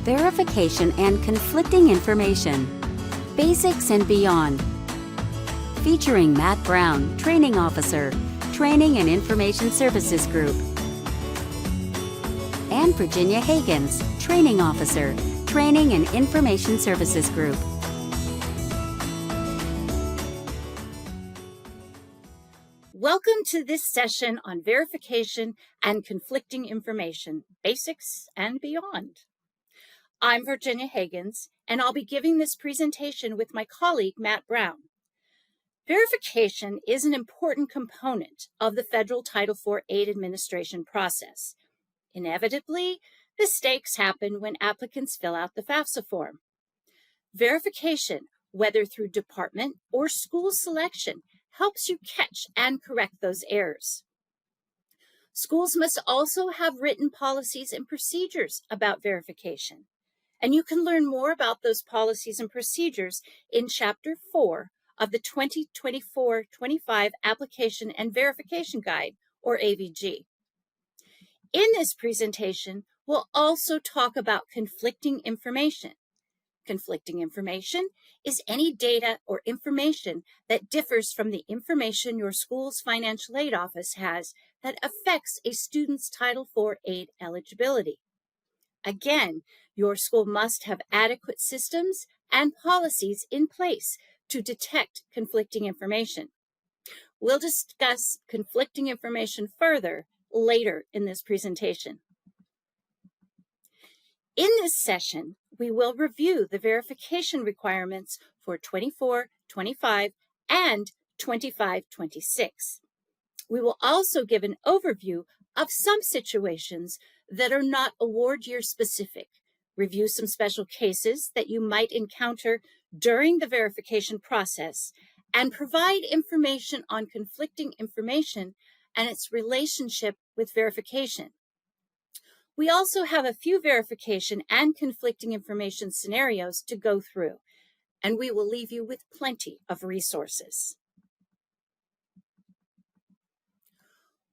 verification and conflicting information, basics and beyond. Featuring Matt Brown, Training Officer, Training and Information Services Group, and Virginia Higgins, Training Officer, Training and Information Services Group. Welcome to this session on verification and conflicting information, basics and beyond. I'm Virginia Higgins, and I'll be giving this presentation with my colleague, Matt Brown. Verification is an important component of the federal Title IV aid administration process. Inevitably, mistakes happen when applicants fill out the FAFSA form. Verification, whether through department or school selection, helps you catch and correct those errors. Schools must also have written policies and procedures about verification, and you can learn more about those policies and procedures in Chapter 4 of the 2024-25 Application and Verification Guide, or AVG. In this presentation, we'll also talk about conflicting information. Conflicting information is any data or information that differs from the information your school's financial aid office has that affects a student's Title IV aid eligibility. Again, your school must have adequate systems and policies in place to detect conflicting information. We'll discuss conflicting information further later in this presentation. In this session, we will review the verification requirements for 24-25 and 25-26. We will also give an overview of some situations that are not award year specific, review some special cases that you might encounter during the verification process, and provide information on conflicting information and its relationship with verification. We also have a few verification and conflicting information scenarios to go through, and we will leave you with plenty of resources.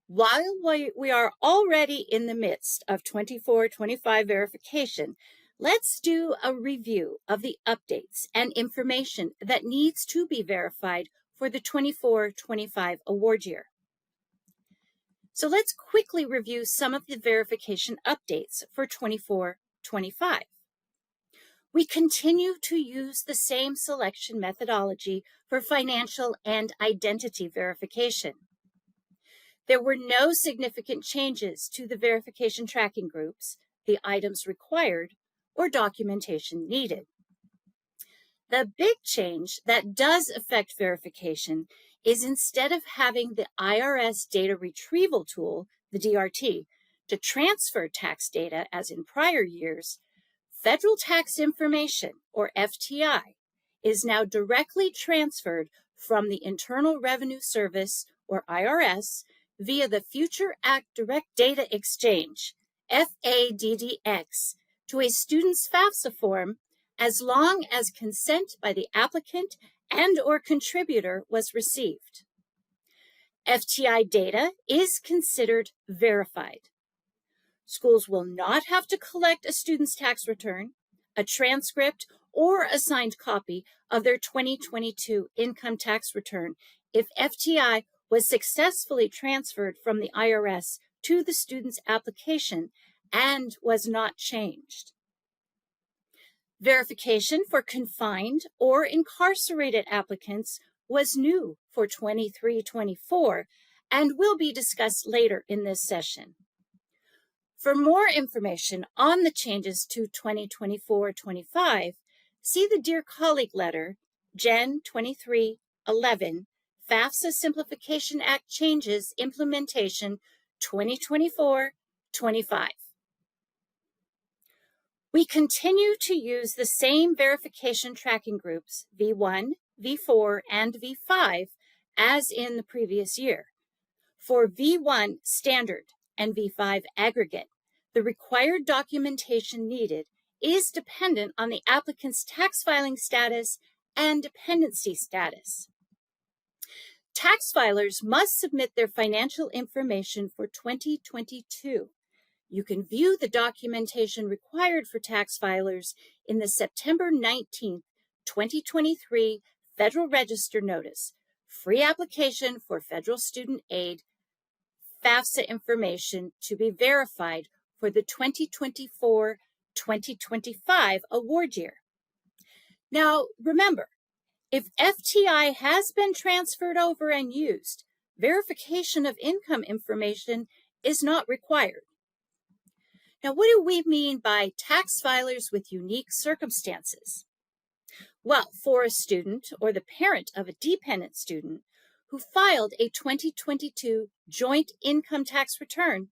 While we are already in the midst of 24-25 verification, let's do a review of the updates and information that needs to be verified for the 24-25 award year. So let's quickly review some of the verification updates for 24-25. We continue to use the same selection methodology for financial and identity verification. There were no significant changes to the verification tracking groups, the items required, or documentation needed. The big change that does affect verification is instead of having the IRS data retrieval tool, the DRT, to transfer tax data as in prior years, federal tax information, or FTI, is now directly transferred from the Internal Revenue Service, or IRS, via the Future Act Direct Data Exchange, FADDX, to a student's FAFSA form as long as consent by the applicant and/or contributor was received. FTI data is considered verified. Schools will not have to collect a student's tax return, a transcript, or a signed copy of their 2022 income tax return if FTI was successfully transferred from the IRS to the student's application and was not changed. Verification for confined or incarcerated applicants was new for 23-24 and will be discussed later in this session. For more information on the changes to 2024-25, see the Dear Colleague letter, Gen 2311, FAFSA Simplification Act Changes Implementation 2024-25. We continue to use the same verification tracking groups, V1, V4, and V5, as in the previous year. For V1 standard and V5 aggregate, the required documentation needed is dependent on the applicant's tax filing status and dependency status. Tax filers must submit their financial information for 2022 You can view the documentation required for tax filers in the September 19, 2023 Federal Register Notice, Free Application for Federal Student Aid, FAFSA information to be verified for the 2024-2025 award year. Now, remember, if FTI has been transferred over and used, verification of income information is not required. Now, what do we mean by tax filers with unique circumstances? Well, for a student or the parent of a dependent student who filed a 2022 joint income tax return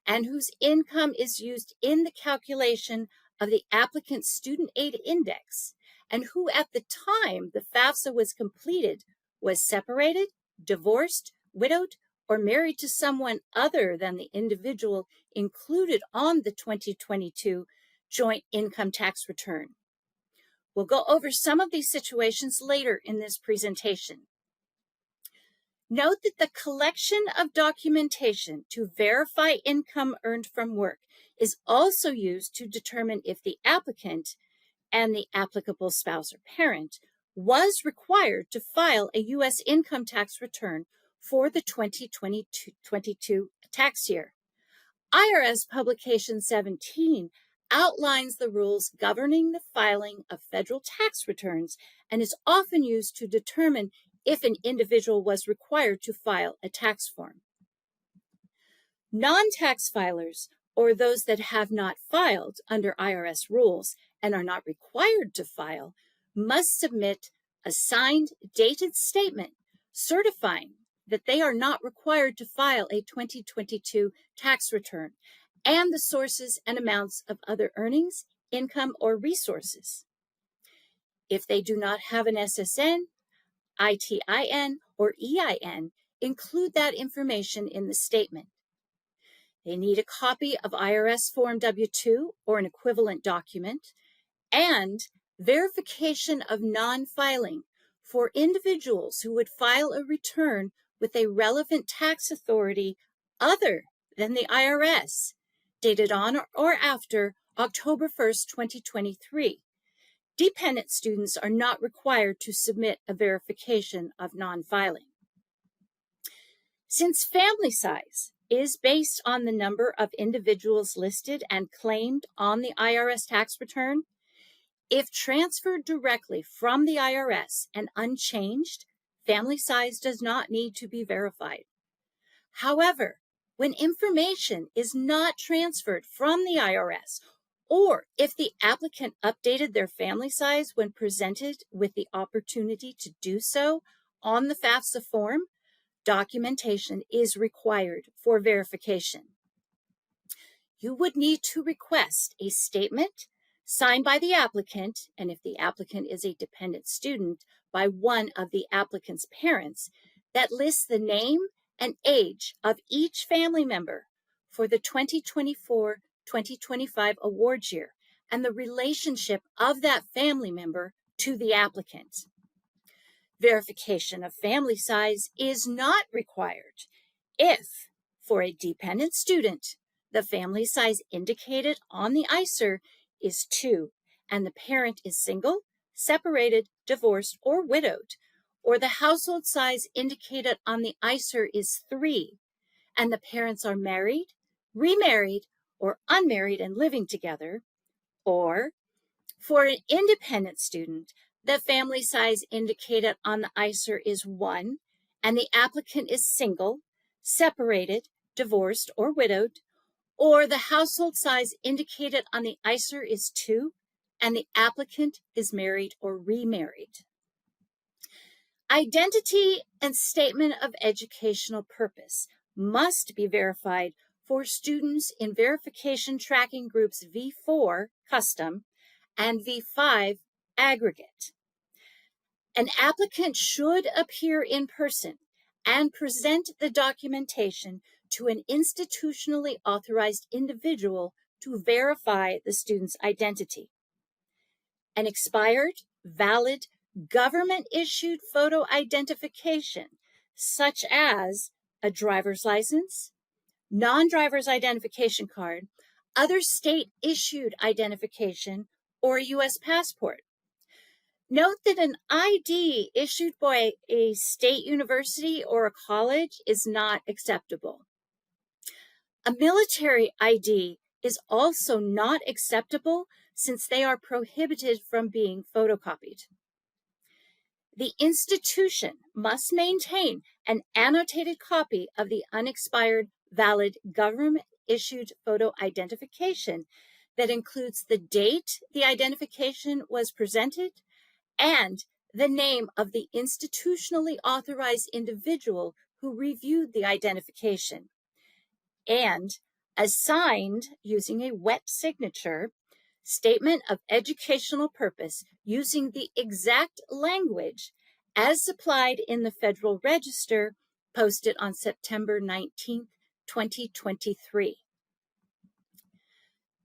and whose income is used in the calculation of the applicant's student aid index, and who at the time the FAFSA was completed was separated, divorced, widowed, or married to someone other than the individual included on the 2022 joint income tax return. We'll go over some of these situations later in this presentation. Note that the collection of documentation to verify income earned from work is also used to determine if the applicant and the applicable spouse or parent was required to file a U.S. income tax return for the 2022 tax year. IRS Publication 17 outlines the rules governing the filing of federal tax returns and is often used to determine if an individual was required to file a tax form. Non-tax filers, or those that have not filed under IRS rules and are not required to file, must submit a signed, dated statement certifying that they are not required to file a 2022 tax return and the sources and amounts of other earnings, income, or resources. If they do not have an SSN, ITIN, or EIN, include that information in the statement. They need a copy of IRS Form W-2 or an equivalent document, and verification of non-filing for individuals who would file a return with a relevant tax authority other than the IRS, dated on or after October 1st, 2023. Dependent students are not required to submit a verification of non-filing. Since family size is based on the number of individuals listed and claimed on the IRS tax return, if transferred directly from the IRS and unchanged, family size does not need to be verified. However, when information is not transferred from the IRS, or if the applicant updated their family size when presented with the opportunity to do so on the FAFSA form, documentation is required for verification. You would need to request a statement signed by the applicant, and if the applicant is a dependent student, by one of the applicant's parents, that lists the name and age of each family member for the 2024-2025 award year and the relationship of that family member to the applicant. Verification of family size is not required if, for a dependent student, the family size indicated on the ICER is 2 and the parent is single, separated, divorced, or widowed, or the household size indicated on the ICER is 3 and the parents are married, remarried, or unmarried and living together, or for an independent student, the family size indicated on the ICER is 1 and the applicant is single, separated, divorced, or widowed, or the household size indicated on the ICER is 2 and the applicant is married or remarried. Identity and statement of educational purpose must be verified for students in verification tracking groups V4 custom and V5 aggregate. An applicant should appear in person and present the documentation to an institutionally authorized individual to verify the student's identity. An expired, valid, government-issued photo identification, such as a driver's license, non-driver's identification card, other state-issued identification, or a U.S. passport. Note that an ID issued by a state university or a college is not acceptable. A military ID is also not acceptable since they are prohibited from being photocopied. The institution must maintain an annotated copy of the unexpired, valid government-issued photo identification that includes the date the identification was presented and the name of the institutionally authorized individual who reviewed the identification, and a signed, using a wet signature, statement of educational purpose using the exact language as supplied in the Federal Register posted on September 19, 2023.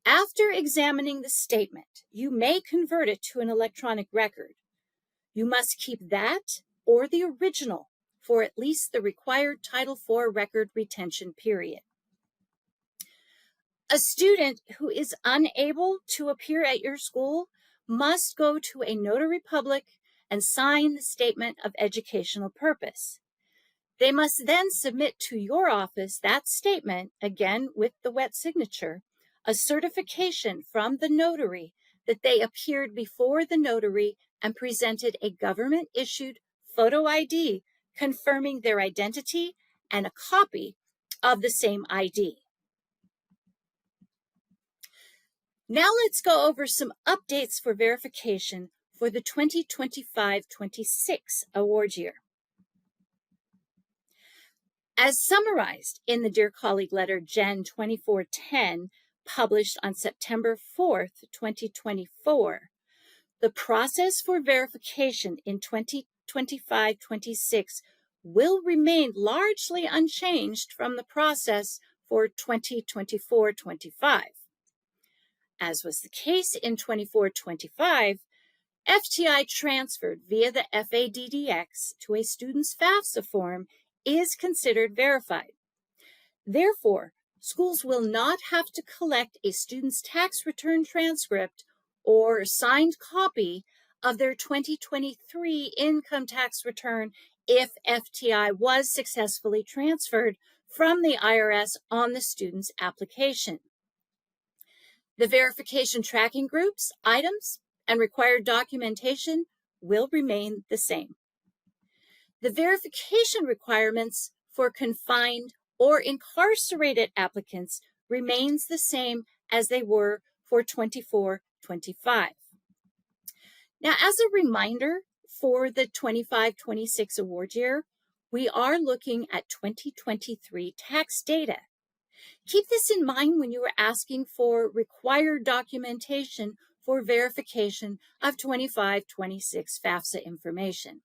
After examining the statement, you may convert it to an electronic record. You must keep that or the original for at least the required Title IV record retention period. A student who is unable to appear at your school must go to a notary public and sign the statement of educational purpose. They must then submit to your office that statement, again with the wet signature, a certification from the notary that they appeared before the notary and presented a government-issued photo ID confirming their identity and a copy of the same ID. Now let's go over some updates for verification for the 2025-26 award year. As summarized in the Dear Colleague Letter Gen 2410, published on September 4th, 2024, the process for verification in 2025-26 will remain largely unchanged from the process for 2024-25. As was the case in 24-25, FTI transferred via the FADDX to a student's FAFSA form is considered verified. Therefore, schools will not have to collect a student's tax return transcript or signed copy of their 2023 income tax return if FTI was successfully transferred from the IRS on the student's application. The verification tracking groups, items, and required documentation will remain the same. The verification requirements for confined or incarcerated applicants remains the same as they were for 24-25. Now, as a reminder for the 25-26 award year, we are looking at 2023 tax data. Keep this in mind when you are asking for required documentation for verification of 25-26 FAFSA information.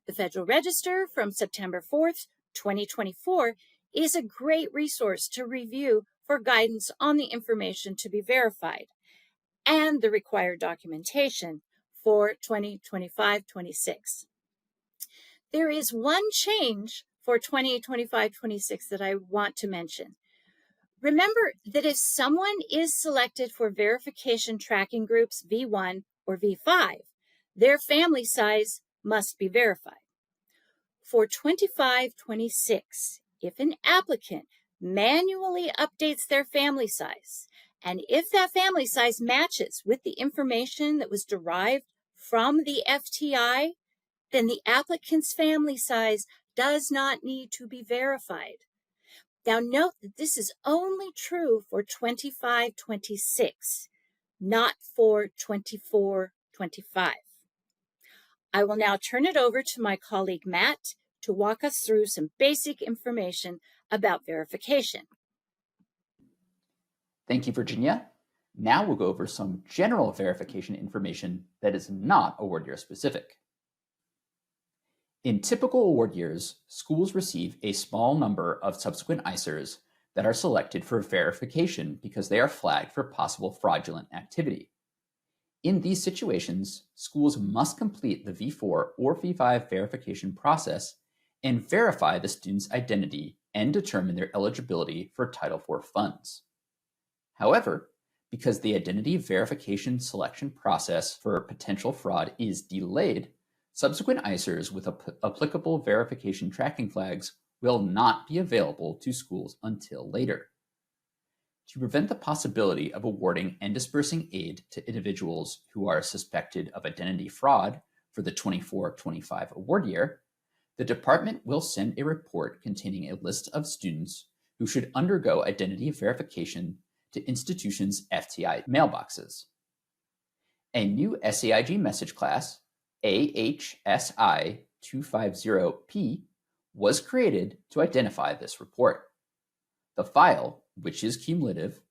The Federal Register from September 4th, 2024 is a great resource to review for guidance on the information to be verified and the required documentation for 2025-26. There is one change for 2025-26 that I want to mention. Remember that if someone is selected for verification tracking groups V1 or V5, their family size must be verified. For 25-26, if an applicant manually updates their family size, and if that family size matches with the information that was derived from the FTI, then the applicant's family size does not need to be verified. Now note that this is only true for 25-26, not for 24-25. I will now turn it over to my colleague Matt to walk us through some basic information about verification. Thank you, Virginia. Now we'll go over some general verification information that is not award year specific. In typical award years, schools receive a small number of subsequent ICERs that are selected for verification because they are flagged for possible fraudulent activity. In these situations, schools must complete the V4 or V5 verification process and verify the student's identity and determine their eligibility for Title IV funds. However, because the identity verification selection process for potential fraud is delayed, subsequent ICERs with applicable verification tracking flags will not be available to schools until later. To prevent the possibility of awarding and dispersing aid to individuals who are suspected of identity fraud for the 24-25 award year, the department will send a report containing a list of students who should undergo identity verification to institutions' FTI mailboxes. A new SAIG message class, AHSI 250P, was created to identify this report. The file, which is cumulative,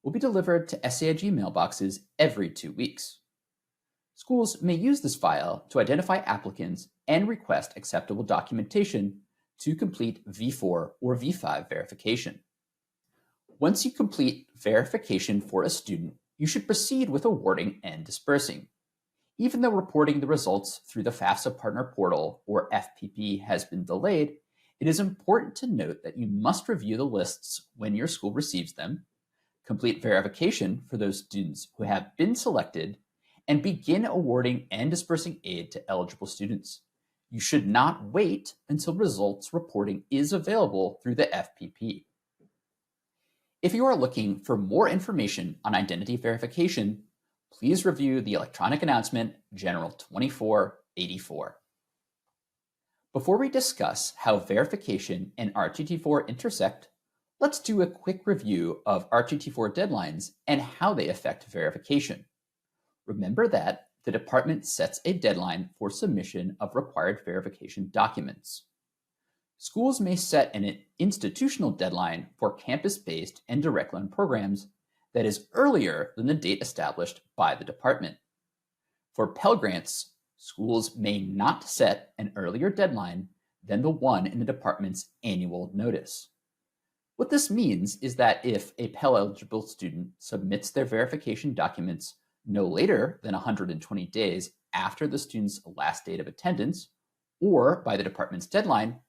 will be delivered to SAIG mailboxes every 2 weeks. Schools may use this file to identify applicants and request acceptable documentation to complete V4 or V5 verification. Once you complete verification for a student, you should proceed with awarding and dispersing. Even though reporting the results through the FAFSA Partner Portal or FPP has been delayed, it is important to note that you must review the lists when your school receives them, complete verification for those students who have been selected, and begin awarding and dispersing aid to eligible students. You should not wait until results reporting is available through the FPP. If you are looking for more information on identity verification, please review the electronic announcement General 2484. Before we discuss how verification and RTT4 intersect, let's do a quick review of RTT4 deadlines and how they affect verification. Remember that the department sets a deadline for submission of required verification documents. Schools may set an institutional deadline for campus-based and direct loan programs that is earlier than the date established by the department. For Pell Grants, schools may not set an earlier deadline than the one in the department's annual notice. What this means is that if a Pell-eligible student submits their verification documents no later than 120 days after the student's last date of attendance, or by the department's deadline,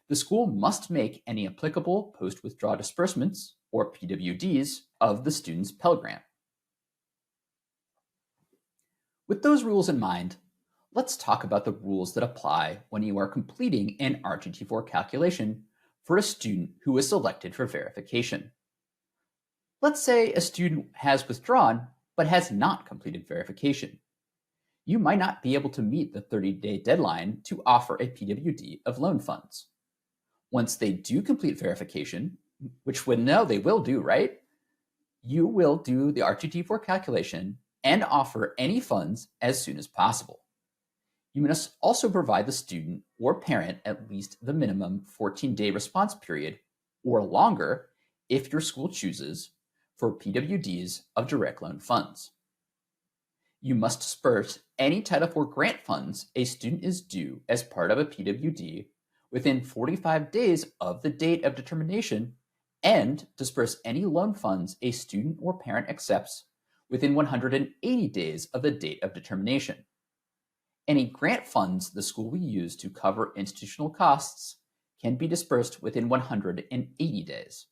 the school must make any applicable post-withdrawal disbursements, or PWDs, of the student's Pell Grant. With those rules in mind, let's talk about the rules that apply when you are completing an RTT4 calculation for a student who is selected for verification. Let's say a student has withdrawn but has not completed verification. You might not be able to meet the 30-day deadline to offer a PWD of loan funds. Once they do complete verification, which we know they will do, right? You will do the RTT4 calculation and offer any funds as soon as possible. You must also provide the student or parent at least the minimum 14-day response period, or longer if your school chooses, for PWDs of direct loan funds. You must disperse any Title IV grant funds a student is due as part of a PWD within 45 days of the date of determination, and disperse any loan funds a student or parent accepts within 180 days of the date of determination. Any grant funds the school will use to cover institutional costs can be dispersed within 180 days.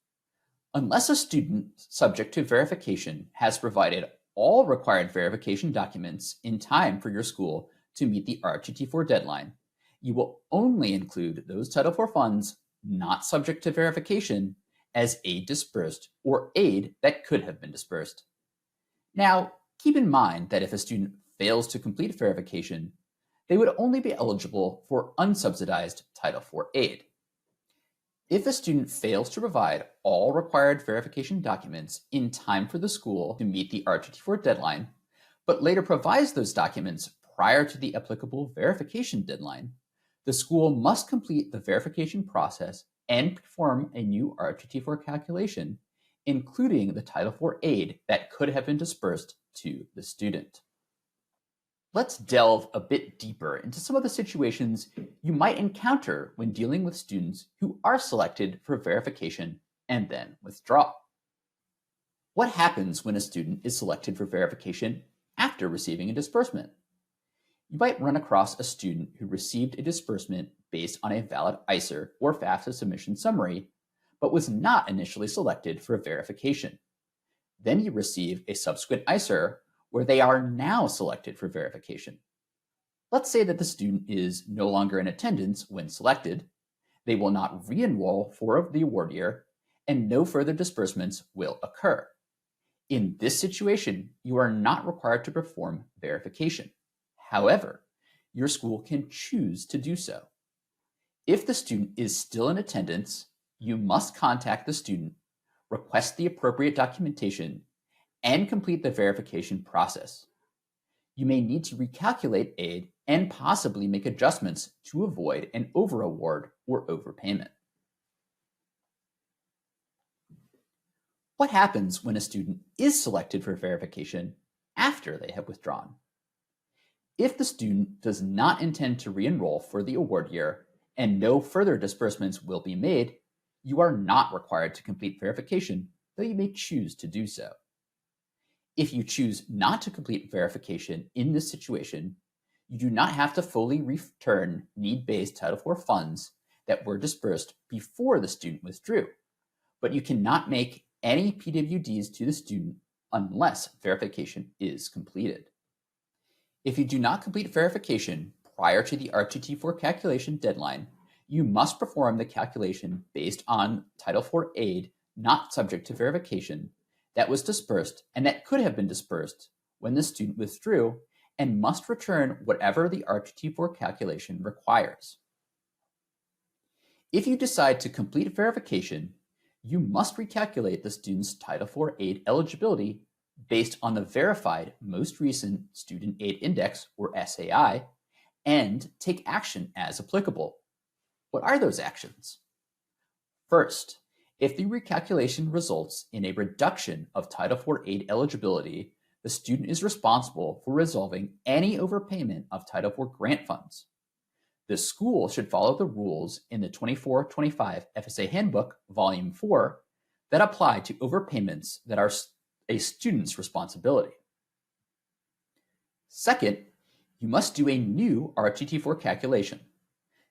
Unless a student subject to verification has provided all required verification documents in time for your school to meet the RTT4 deadline, you will only include those Title IV funds not subject to verification as aid dispersed or aid that could have been dispersed. Now, keep in mind that if a student fails to complete verification, they would only be eligible for unsubsidized Title IV aid. If a student fails to provide all required verification documents in time for the school to meet the RTT4 deadline, but later provides those documents prior to the applicable verification deadline, the school must complete the verification process and perform a new RTT4 calculation, including the Title IV aid that could have been dispersed to the student. Let's delve a bit deeper into some of the situations you might encounter when dealing with students who are selected for verification and then withdraw. What happens when a student is selected for verification after receiving a disbursement? You might run across a student who received a disbursement based on a valid ICER or FAFSA submission summary, but was not initially selected for verification. Then you receive a subsequent ICER where they are now selected for verification. Let's say that the student is no longer in attendance when selected, they will not re-enroll for the award year, and no further disbursements will occur. In this situation, you are not required to perform verification. However, your school can choose to do so. If the student is still in attendance, you must contact the student, request the appropriate documentation, and complete the verification process. You may need to recalculate aid and possibly make adjustments to avoid an over-award or overpayment. What happens when a student is selected for verification after they have withdrawn? If the student does not intend to re-enroll for the award year and no further disbursements will be made, you are not required to complete verification, though you may choose to do so. If you choose not to complete verification in this situation, you do not have to fully return need-based Title IV funds that were dispersed before the student withdrew, but you cannot make any PWDs to the student unless verification is completed. If you do not complete verification prior to the RTT4 calculation deadline, you must perform the calculation based on Title IV aid not subject to verification that was dispersed and that could have been dispersed when the student withdrew, and must return whatever the RTT4 calculation requires. If you decide to complete verification, you must recalculate the student's Title IV aid eligibility based on the verified most recent Student Aid Index, or SAI, and take action as applicable. What are those actions? First, if the recalculation results in a reduction of Title IV aid eligibility, the student is responsible for resolving any overpayment of Title IV grant funds. The school should follow the rules in the 24-25 FSA Handbook, Volume 4, that apply to overpayments that are a student's responsibility. Second, you must do a new RTT4 calculation.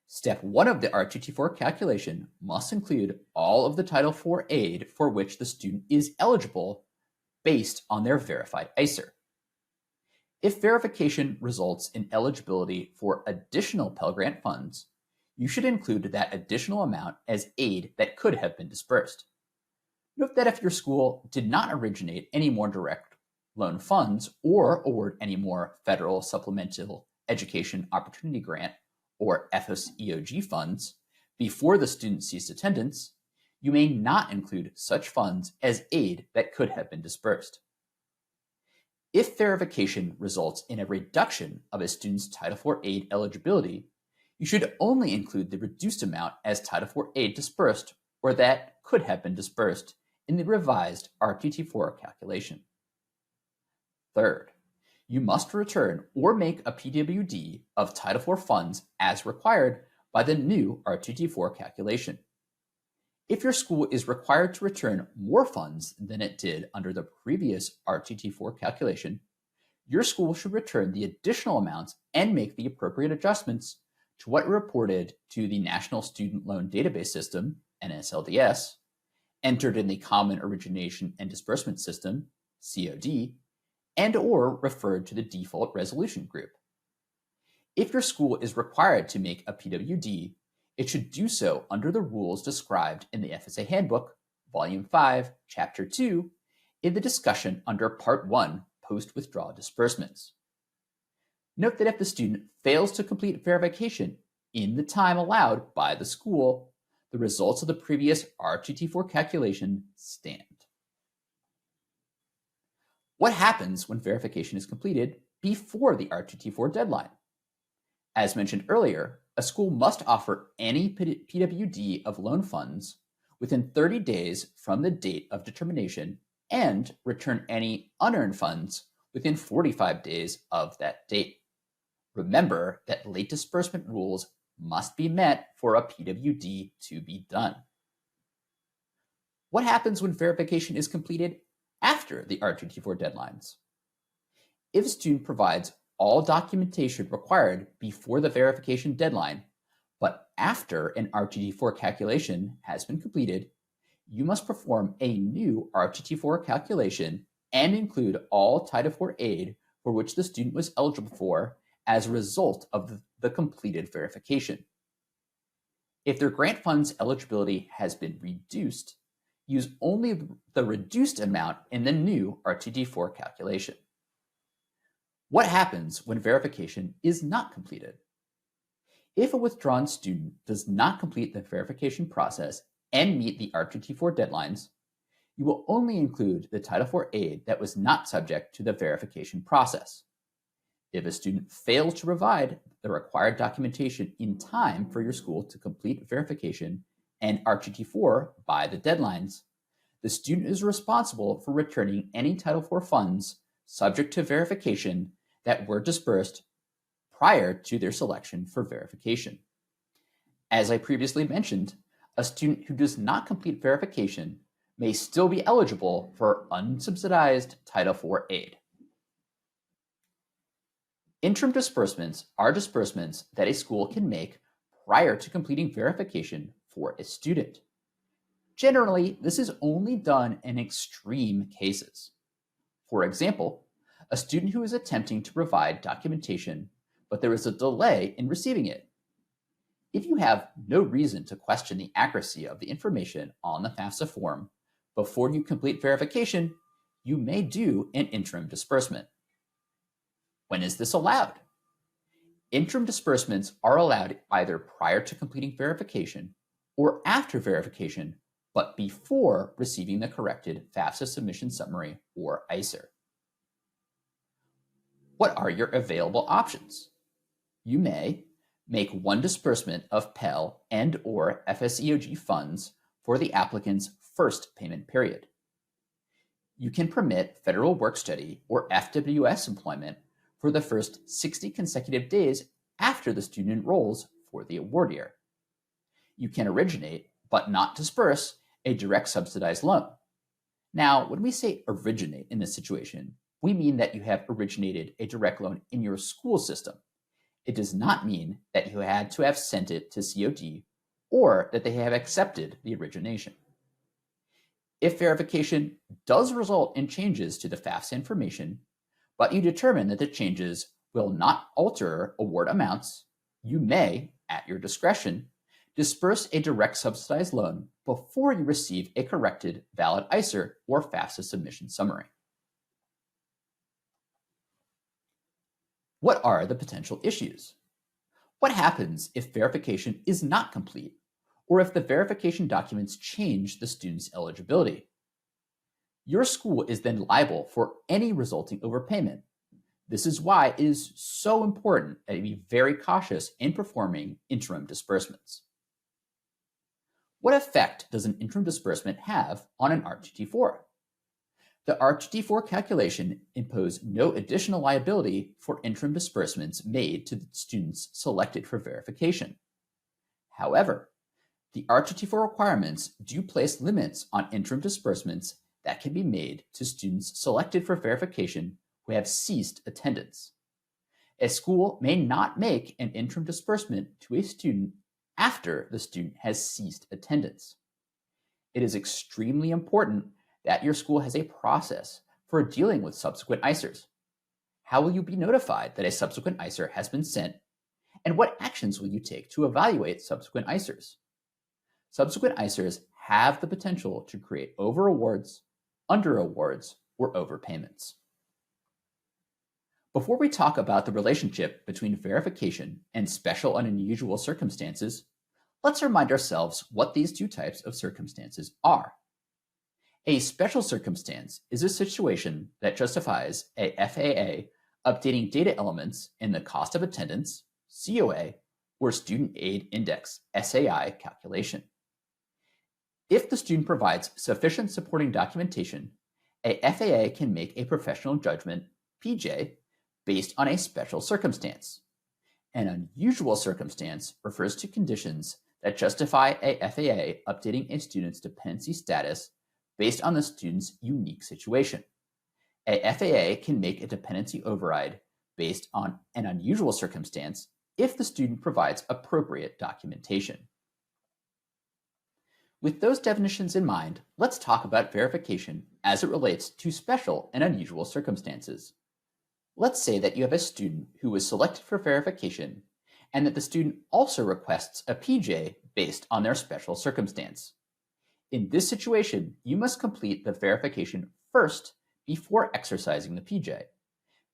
Step 1 of the RTT4 calculation must include all of the Title IV aid for which the student is eligible based on their verified ICER. If verification results in eligibility for additional Pell Grant funds, you should include that additional amount as aid that could have been dispersed. Note that if your school did not originate any more direct loan funds or award any more Federal Supplemental Education Opportunity Grant, or FSATC funds, before the student ceased attendance, you may not include such funds as aid that could have been dispersed. If verification results in a reduction of a student's Title IV aid eligibility, you should only include the reduced amount as Title IV aid dispersed or that could have been dispersed in the revised RTT4 calculation. Third, you must return or make a PWD of Title IV funds as required by the new RTT4 calculation. If your school is required to return more funds than it did under the previous RTT4 calculation, your school should return the additional amounts and make the appropriate adjustments to what reported to the National Student Loan Database System, NSLDS, entered in the Common Origination and Disbursement System, COD, and or referred to the Default Resolution Group. If your school is required to make a PWD, it should do so under the rules described in the FSA Handbook, Volume 5, Chapter 2, in the discussion under Part 1, Post-Withdrawal Disbursements. Note that if the student fails to complete verification in the time allowed by the school, the results of the previous RTT4 calculation stand. What happens when verification is completed before the RTT4 deadline? As mentioned earlier, a school must offer any PWD of loan funds within 30 days from the date of determination and return any unearned funds within 45 days of that date. Remember that late disbursement rules must be met for a PWD to be done. What happens when verification is completed after the RTT4 deadlines? If a student provides all documentation required before the verification deadline, but after an RTT4 calculation has been completed, you must perform a new RTT4 calculation and include all Title IV aid for which the student was eligible for as a result of the completed verification. If their grant funds eligibility has been reduced, use only the reduced amount in the new RTT4 calculation. What happens when verification is not completed? If a withdrawn student does not complete the verification process and meet the RTT4 deadlines, you will only include the Title IV aid that was not subject to the verification process. If a student fails to provide the required documentation in time for your school to complete verification and RTT4 by the deadlines, the student is responsible for returning any Title IV funds subject to verification that were dispersed prior to their selection for verification. As I previously mentioned, a student who does not complete verification may still be eligible for unsubsidized Title IV aid. Interim disbursements are disbursements that a school can make prior to completing verification for a student. Generally, this is only done in extreme cases. For example, a student who is attempting to provide documentation, but there is a delay in receiving it. If you have no reason to question the accuracy of the information on the FAFSA form before you complete verification, you may do an interim disbursement. When is this allowed? Interim disbursements are allowed either prior to completing verification or after verification, but before receiving the corrected FAFSA submission summary or ICER. What are your available options? You may make one disbursement of Pell and/or FSEOG funds for the applicant's first payment period. You can permit federal work study or FWS employment for the first 60 consecutive days after the student enrolls for the award year. You can originate, but not disperse, a direct subsidized loan. Now, when we say originate in this situation, we mean that you have originated a direct loan in your school system. It does not mean that you had to have sent it to COD or that they have accepted the origination. If verification does result in changes to the FAFSA information, but you determine that the changes will not alter award amounts, you may, at your discretion, disperse a direct subsidized loan before you receive a corrected valid ICER or FAFSA submission summary. What are the potential issues? What happens if verification is not complete, or if the verification documents change the student's eligibility? Your school is then liable for any resulting overpayment. This is why it is so important that you be very cautious in performing interim disbursements. What effect does an interim disbursement have on an RTT4? The RTT4 calculation imposed no additional liability for interim disbursements made to the students selected for verification. However, the RTT4 requirements do place limits on interim disbursements that can be made to students selected for verification who have ceased attendance. A school may not make an interim disbursement to a student after the student has ceased attendance. It is extremely important that your school has a process for dealing with subsequent ICERs. How will you be notified that a subsequent ICER has been sent, and what actions will you take to evaluate subsequent ICERs? Subsequent ICERs have the potential to create over awards, under awards, or overpayments. Before we talk about the relationship between verification and special and unusual circumstances, let's remind ourselves what these two types of circumstances are. A special circumstance is a situation that justifies a FAA updating data elements in the cost of attendance, COA, or Student Aid Index, SAI calculation. If the student provides sufficient supporting documentation, a FAA can make a professional judgment, PJ, based on a special circumstance. An unusual circumstance refers to conditions that justify a FAA updating a student's dependency status based on the student's unique situation. A FAA can make a dependency override based on an unusual circumstance if the student provides appropriate documentation. With those definitions in mind, let's talk about verification as it relates to special and unusual circumstances. Let's say that you have a student who was selected for verification and that the student also requests a PJ based on their special circumstance. In this situation, you must complete the verification first before exercising the PJ.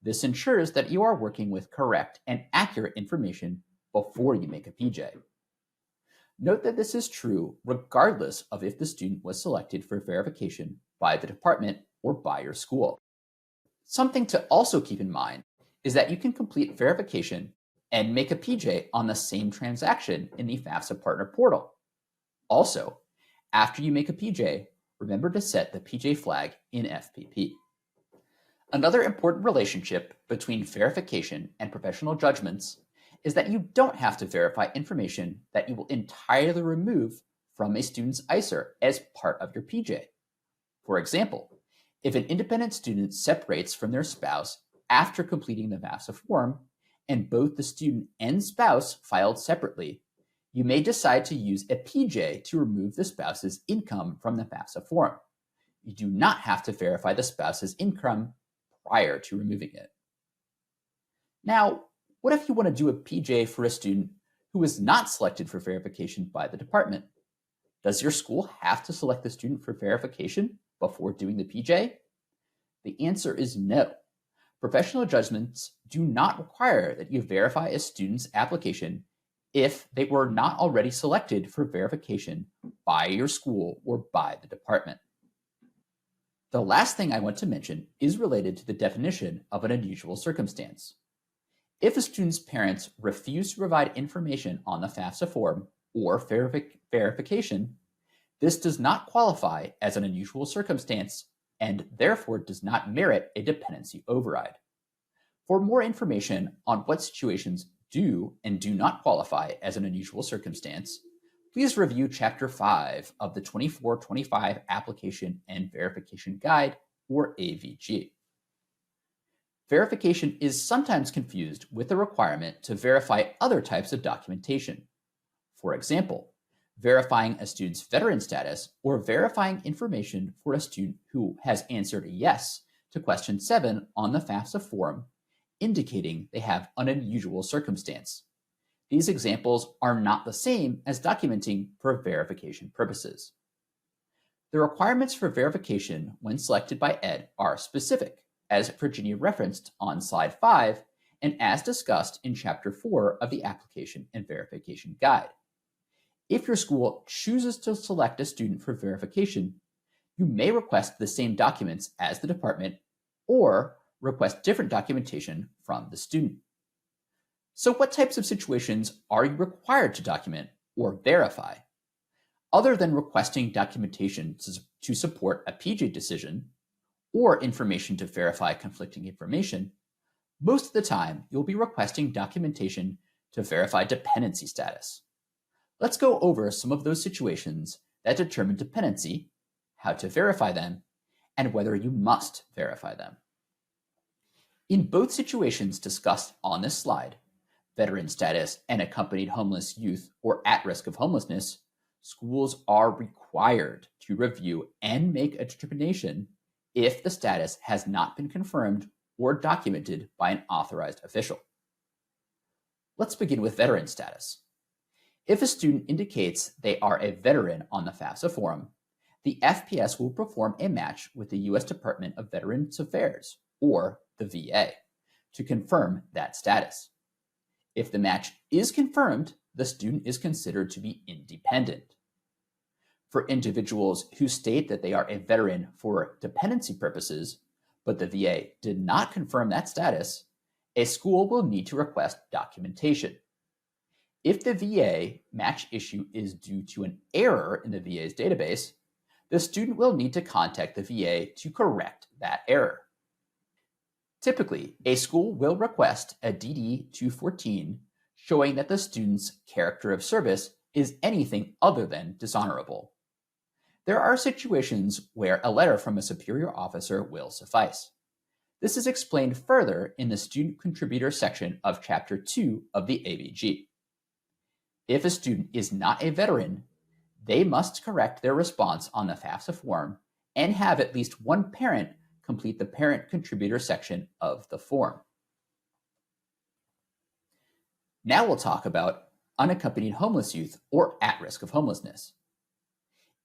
This ensures that you are working with correct and accurate information before you make a PJ. Note that this is true regardless of if the student was selected for verification by the department or by your school. Something to also keep in mind is that you can complete verification and make a PJ on the same transaction in the FAFSA partner portal. Also, after you make a PJ, remember to set the PJ flag in FPP. Another important relationship between verification and professional judgments is that you don't have to verify information that you will entirely remove from a student's ICER as part of your PJ. For example, if an independent student separates from their spouse after completing the FAFSA form, and both the student and spouse filed separately, you may decide to use a PJ to remove the spouse's income from the FAFSA form. You do not have to verify the spouse's income prior to removing it. Now, what if you want to do a PJ for a student who is not selected for verification by the department? Does your school have to select the student for verification before doing the PJ? The answer is no. Professional judgments do not require that you verify a student's application if they were not already selected for verification by your school or by the department. The last thing I want to mention is related to the definition of an unusual circumstance. If a student's parents refuse to provide information on the FAFSA form or verification, this does not qualify as an unusual circumstance and therefore does not merit a dependency override. For more information on what situations do and do not qualify as an unusual circumstance, please review Chapter 5 of the 24-25 Application and Verification Guide, or AVG. Verification is sometimes confused with the requirement to verify other types of documentation. For example, verifying a student's veteran status or verifying information for a student who has answered yes to question 7 on the FAFSA form, indicating they have an unusual circumstance. These examples are not the same as documenting for verification purposes. The requirements for verification when selected by ED are specific, as Virginia referenced on slide 5 and as discussed in Chapter 4 of the Application and Verification Guide. If your school chooses to select a student for verification, you may request the same documents as the department or request different documentation from the student. So what types of situations are you required to document or verify? Other than requesting documentation to support a PJ decision or information to verify conflicting information, most of the time you'll be requesting documentation to verify dependency status. Let's go over some of those situations that determine dependency, how to verify them, and whether you must verify them. In both situations discussed on this slide, veteran status and accompanied homeless youth or at risk of homelessness, schools are required to review and make a determination if the status has not been confirmed or documented by an authorized official. Let's begin with veteran status. If a student indicates they are a veteran on the FAFSA form, the FPS will perform a match with the U.S. Department of Veterans Affairs, or the VA, to confirm that status. If the match is confirmed, the student is considered to be independent. For individuals who state that they are a veteran for dependency purposes, but the VA did not confirm that status, a school will need to request documentation. If the VA match issue is due to an error in the VA's database, the student will need to contact the VA to correct that error. Typically, a school will request a DD-214 showing that the student's character of service is anything other than dishonorable. There are situations where a letter from a superior officer will suffice. This is explained further in the Student Contributor section of Chapter 2 of the AVG. If a student is not a veteran, they must correct their response on the FAFSA form and have at least one parent complete the parent contributor section of the form. Now we'll talk about unaccompanied homeless youth or at risk of homelessness.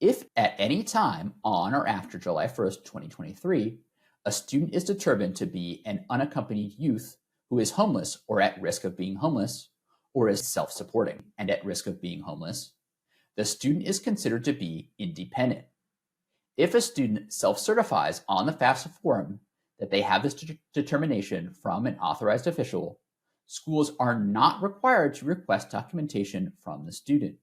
If at any time on or after July 1st, 2023, a student is determined to be an unaccompanied youth who is homeless or at risk of being homeless, or is self-supporting and at risk of being homeless, the student is considered to be independent. If a student self-certifies on the FAFSA form that they have this determination from an authorized official, schools are not required to request documentation from the student.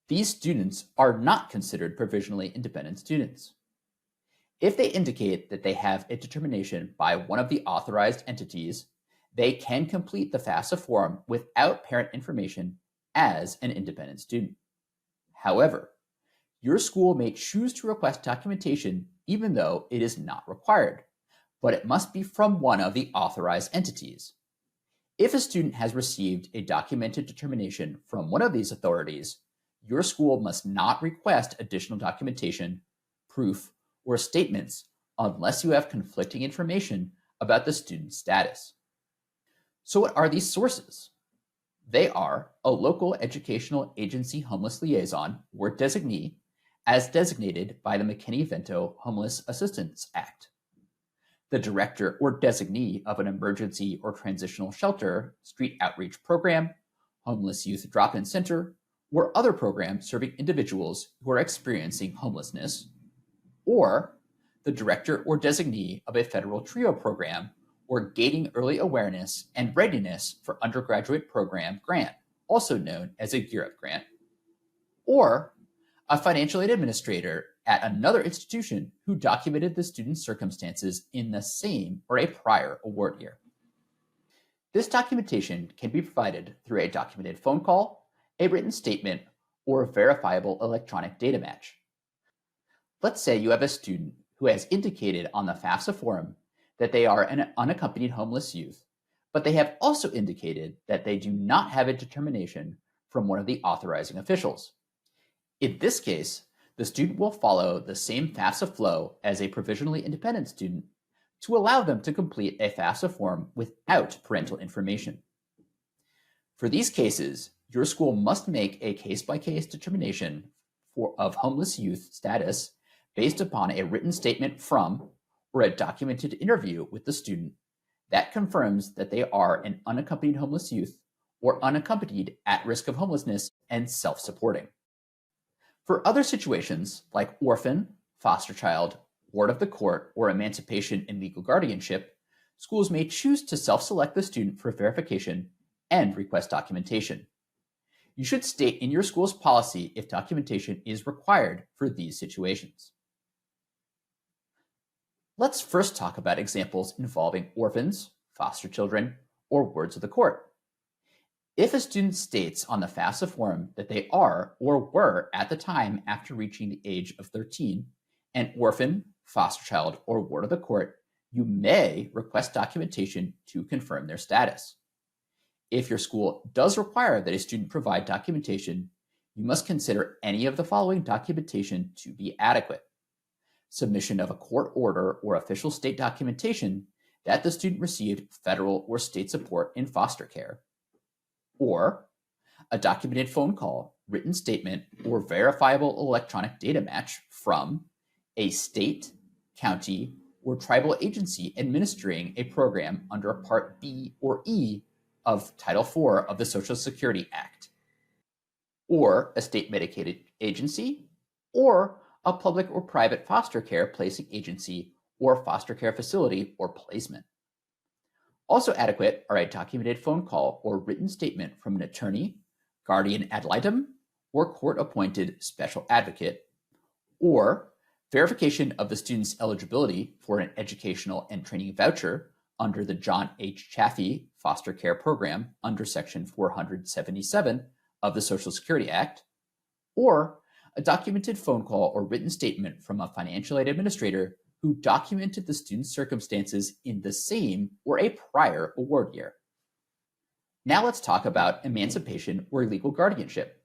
These students are not considered provisionally independent students. If they indicate that they have a determination by one of the authorized entities, they can complete the FAFSA form without parent information as an independent student. However, your school may choose to request documentation even though it is not required, but it must be from one of the authorized entities. If a student has received a documented determination from one of these authorities, your school must not request additional documentation, proof, or statements unless you have conflicting information about the student's status. So what are these sources? They are a local educational agency homeless liaison or designee as designated by the McKinney-Vento Homeless Assistance Act, the director or designee of an emergency or transitional shelter, street outreach program, homeless youth drop-in center, or other program serving individuals who are experiencing homelessness, or the director or designee of a federal TRIO program or Gating Early Awareness and Readiness for Undergraduate Program grant, also known as a Gear Up grant, or a financial aid administrator at another institution who documented the student's circumstances in the same or a prior award year. This documentation can be provided through a documented phone call, a written statement, or a verifiable electronic data match. Let's say you have a student who has indicated on the FAFSA form that they are an unaccompanied homeless youth, but they have also indicated that they do not have a determination from one of the authorizing officials. In this case, the student will follow the same FAFSA flow as a provisionally independent student to allow them to complete a FAFSA form without parental information. For these cases, your school must make a case-by-case determination of homeless youth status based upon a written statement from or a documented interview with the student that confirms that they are an unaccompanied homeless youth or unaccompanied at risk of homelessness and self-supporting. For other situations like orphan, foster child, ward of the court, or emancipation and legal guardianship, schools may choose to self-select the student for verification and request documentation. You should state in your school's policy if documentation is required for these situations. Let's first talk about examples involving orphans, foster children, or wards of the court. If a student states on the FAFSA form that they are or were at the time after reaching the age of 13 an orphan, foster child, or ward of the court, you may request documentation to confirm their status. If your school does require that a student provide documentation, you must consider any of the following documentation to be adequate. Submission of a court order or official state documentation that the student received federal or state support in foster care, or a documented phone call, written statement, or verifiable electronic data match from a state, county, or tribal agency administering a program under Part B or E of Title IV of the Social Security Act, or a state Medicaid agency, or a public or private foster care placing agency or foster care facility or placement. Also adequate are a documented phone call or written statement from an attorney, guardian ad litem, or court-appointed special advocate, or verification of the student's eligibility for an educational and training voucher under the John H. Chaffee Foster Care Program under Section 477 of the Social Security Act, or a documented phone call or written statement from a financial aid administrator who documented the student's circumstances in the same or a prior award year. Now let's talk about emancipation or legal guardianship.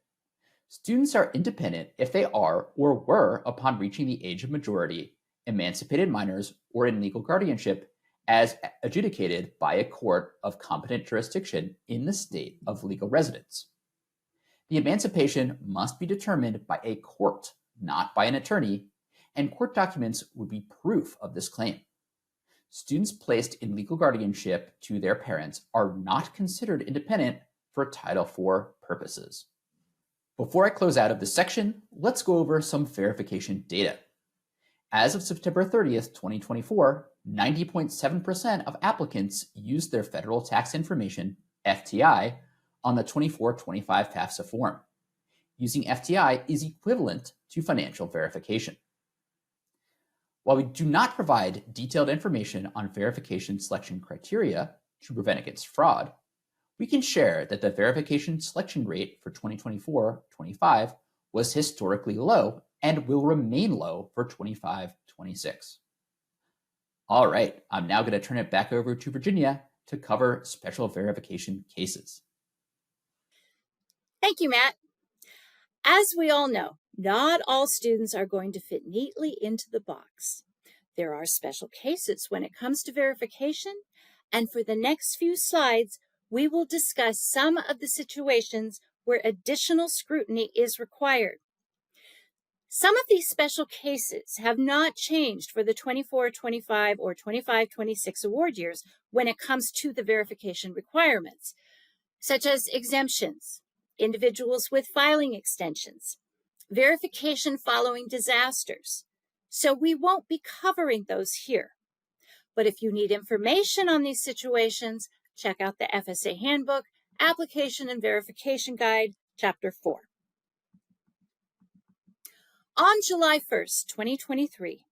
Students are independent if they are or were, upon reaching the age of majority, emancipated minors or in legal guardianship as adjudicated by a court of competent jurisdiction in the state of legal residence. The emancipation must be determined by a court, not by an attorney, and court documents would be proof of this claim. Students placed in legal guardianship to their parents are not considered independent for Title IV purposes. Before I close out of this section, let's go over some verification data. As of September 30th, 2024, 90.7% of applicants used their federal tax information, FTI, on the 24-25 FAFSA form. Using FTI is equivalent to financial verification. While we do not provide detailed information on verification selection criteria to prevent against fraud, we can share that the verification selection rate for 2024-25 was historically low and will remain low for 25-26. All right, I'm now going to turn it back over to Virginia to cover special verification cases. Thank you, Matt. As we all know, not all students are going to fit neatly into the box. There are special cases when it comes to verification, and for the next few slides, we will discuss some of the situations where additional scrutiny is required. Some of these special cases have not changed for the 24-25 or 25-26 award years when it comes to the verification requirements, such as exemptions, individuals with filing extensions, verification following disasters. So we won't be covering those here. But if you need information on these situations, check out the FSA Handbook, Application and Verification Guide, Chapter 4. On July 1st, 2023,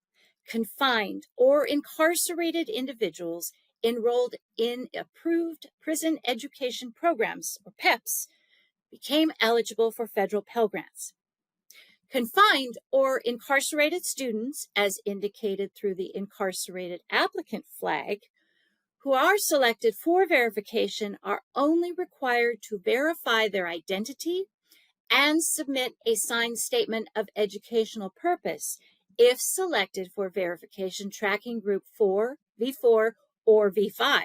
confined or incarcerated individuals enrolled in approved prison education programs, or PEPs, became eligible for federal Pell Grants. Confined or incarcerated students, as indicated through the incarcerated applicant flag, who are selected for verification are only required to verify their identity and submit a signed statement of educational purpose if selected for verification tracking group 4, V4, or V5.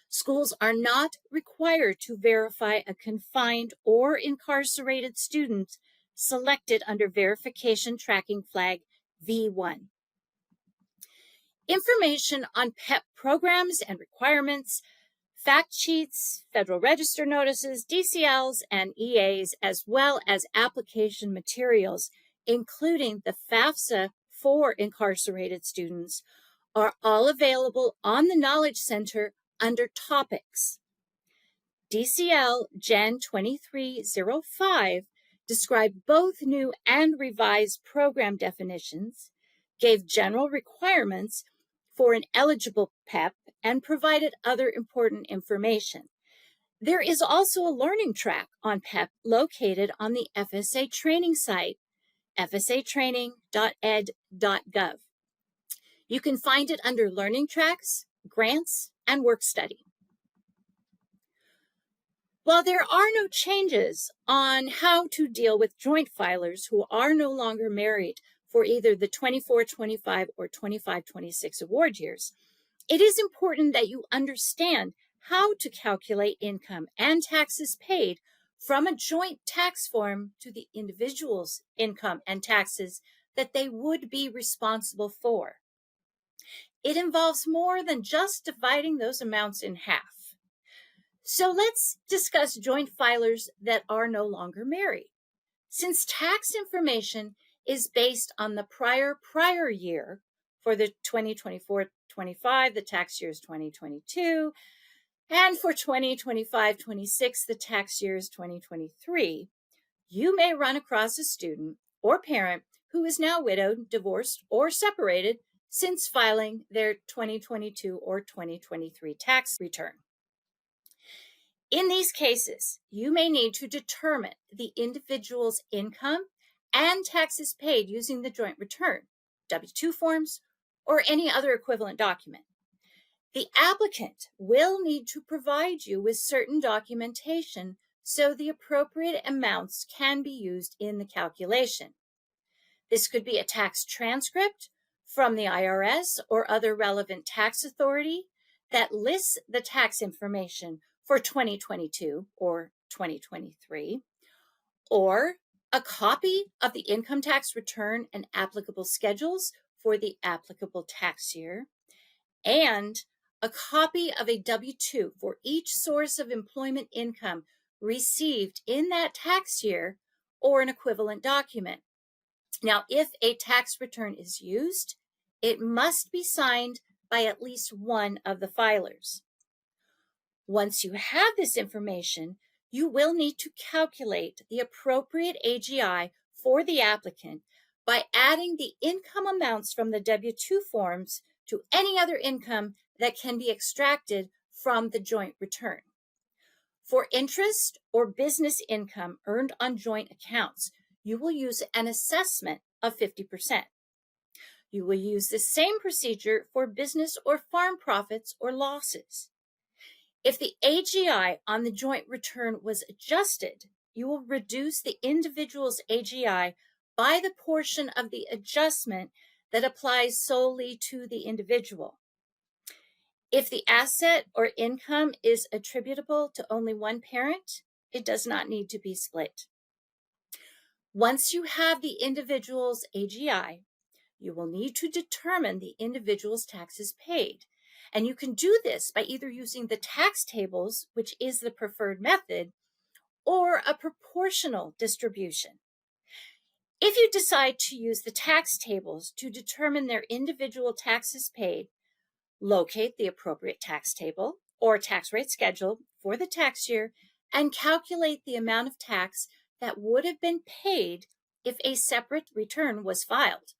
Schools are not required to verify a confined or incarcerated student selected under verification tracking flag V1. Information on PEP programs and requirements, fact sheets, Federal Register notices, DCLs, and EAs, as well as application materials, including the FAFSA for incarcerated students, are all available on the Knowledge Center under Topics. DCL Gen 2305 described both new and revised program definitions, gave general requirements for an eligible PEP, and provided other important information. There is also a learning track on PEP located on the FSA training site, fsatraining.ed.gov. You can find it under Learning Tracks, Grants, and Work Study. While there are no changes on how to deal with joint filers who are no longer married for either the 24-25 or 25-26 award years, it is important that you understand how to calculate income and taxes paid from a joint tax form to the individual's income and taxes that they would be responsible for. It involves more than just dividing those amounts in half. So let's discuss joint filers that are no longer married. Since tax information is based on the prior year, for the 2024-25, the tax year is 2022, and for 2025-26, the tax year is 2023, you may run across a student or parent who is now widowed, divorced, or separated since filing their 2022 or 2023 tax return. In these cases, you may need to determine the individual's income and taxes paid using the joint return, W-2 forms, or any other equivalent document. The applicant will need to provide you with certain documentation so the appropriate amounts can be used in the calculation. This could be a tax transcript from the IRS or other relevant tax authority that lists the tax information for 2022 or 2023, or a copy of the income tax return and applicable schedules for the applicable tax year, and a copy of a W-2 for each source of employment income received in that tax year or an equivalent document. Now, if a tax return is used, it must be signed by at least one of the filers. Once you have this information, you will need to calculate the appropriate AGI for the applicant by adding the income amounts from the W-2 forms to any other income that can be extracted from the joint return. For interest or business income earned on joint accounts, you will use an assessment of 50%. You will use the same procedure for business or farm profits or losses. If the AGI on the joint return was adjusted, you will reduce the individual's AGI by the portion of the adjustment that applies solely to the individual. If the asset or income is attributable to only one parent, it does not need to be split. Once you have the individual's AGI, you will need to determine the individual's taxes paid. And you can do this by either using the tax tables, which is the preferred method, or a proportional distribution. If you decide to use the tax tables to determine their individual taxes paid, locate the appropriate tax table or tax rate schedule for the tax year and calculate the amount of tax that would have been paid if a separate return was filed.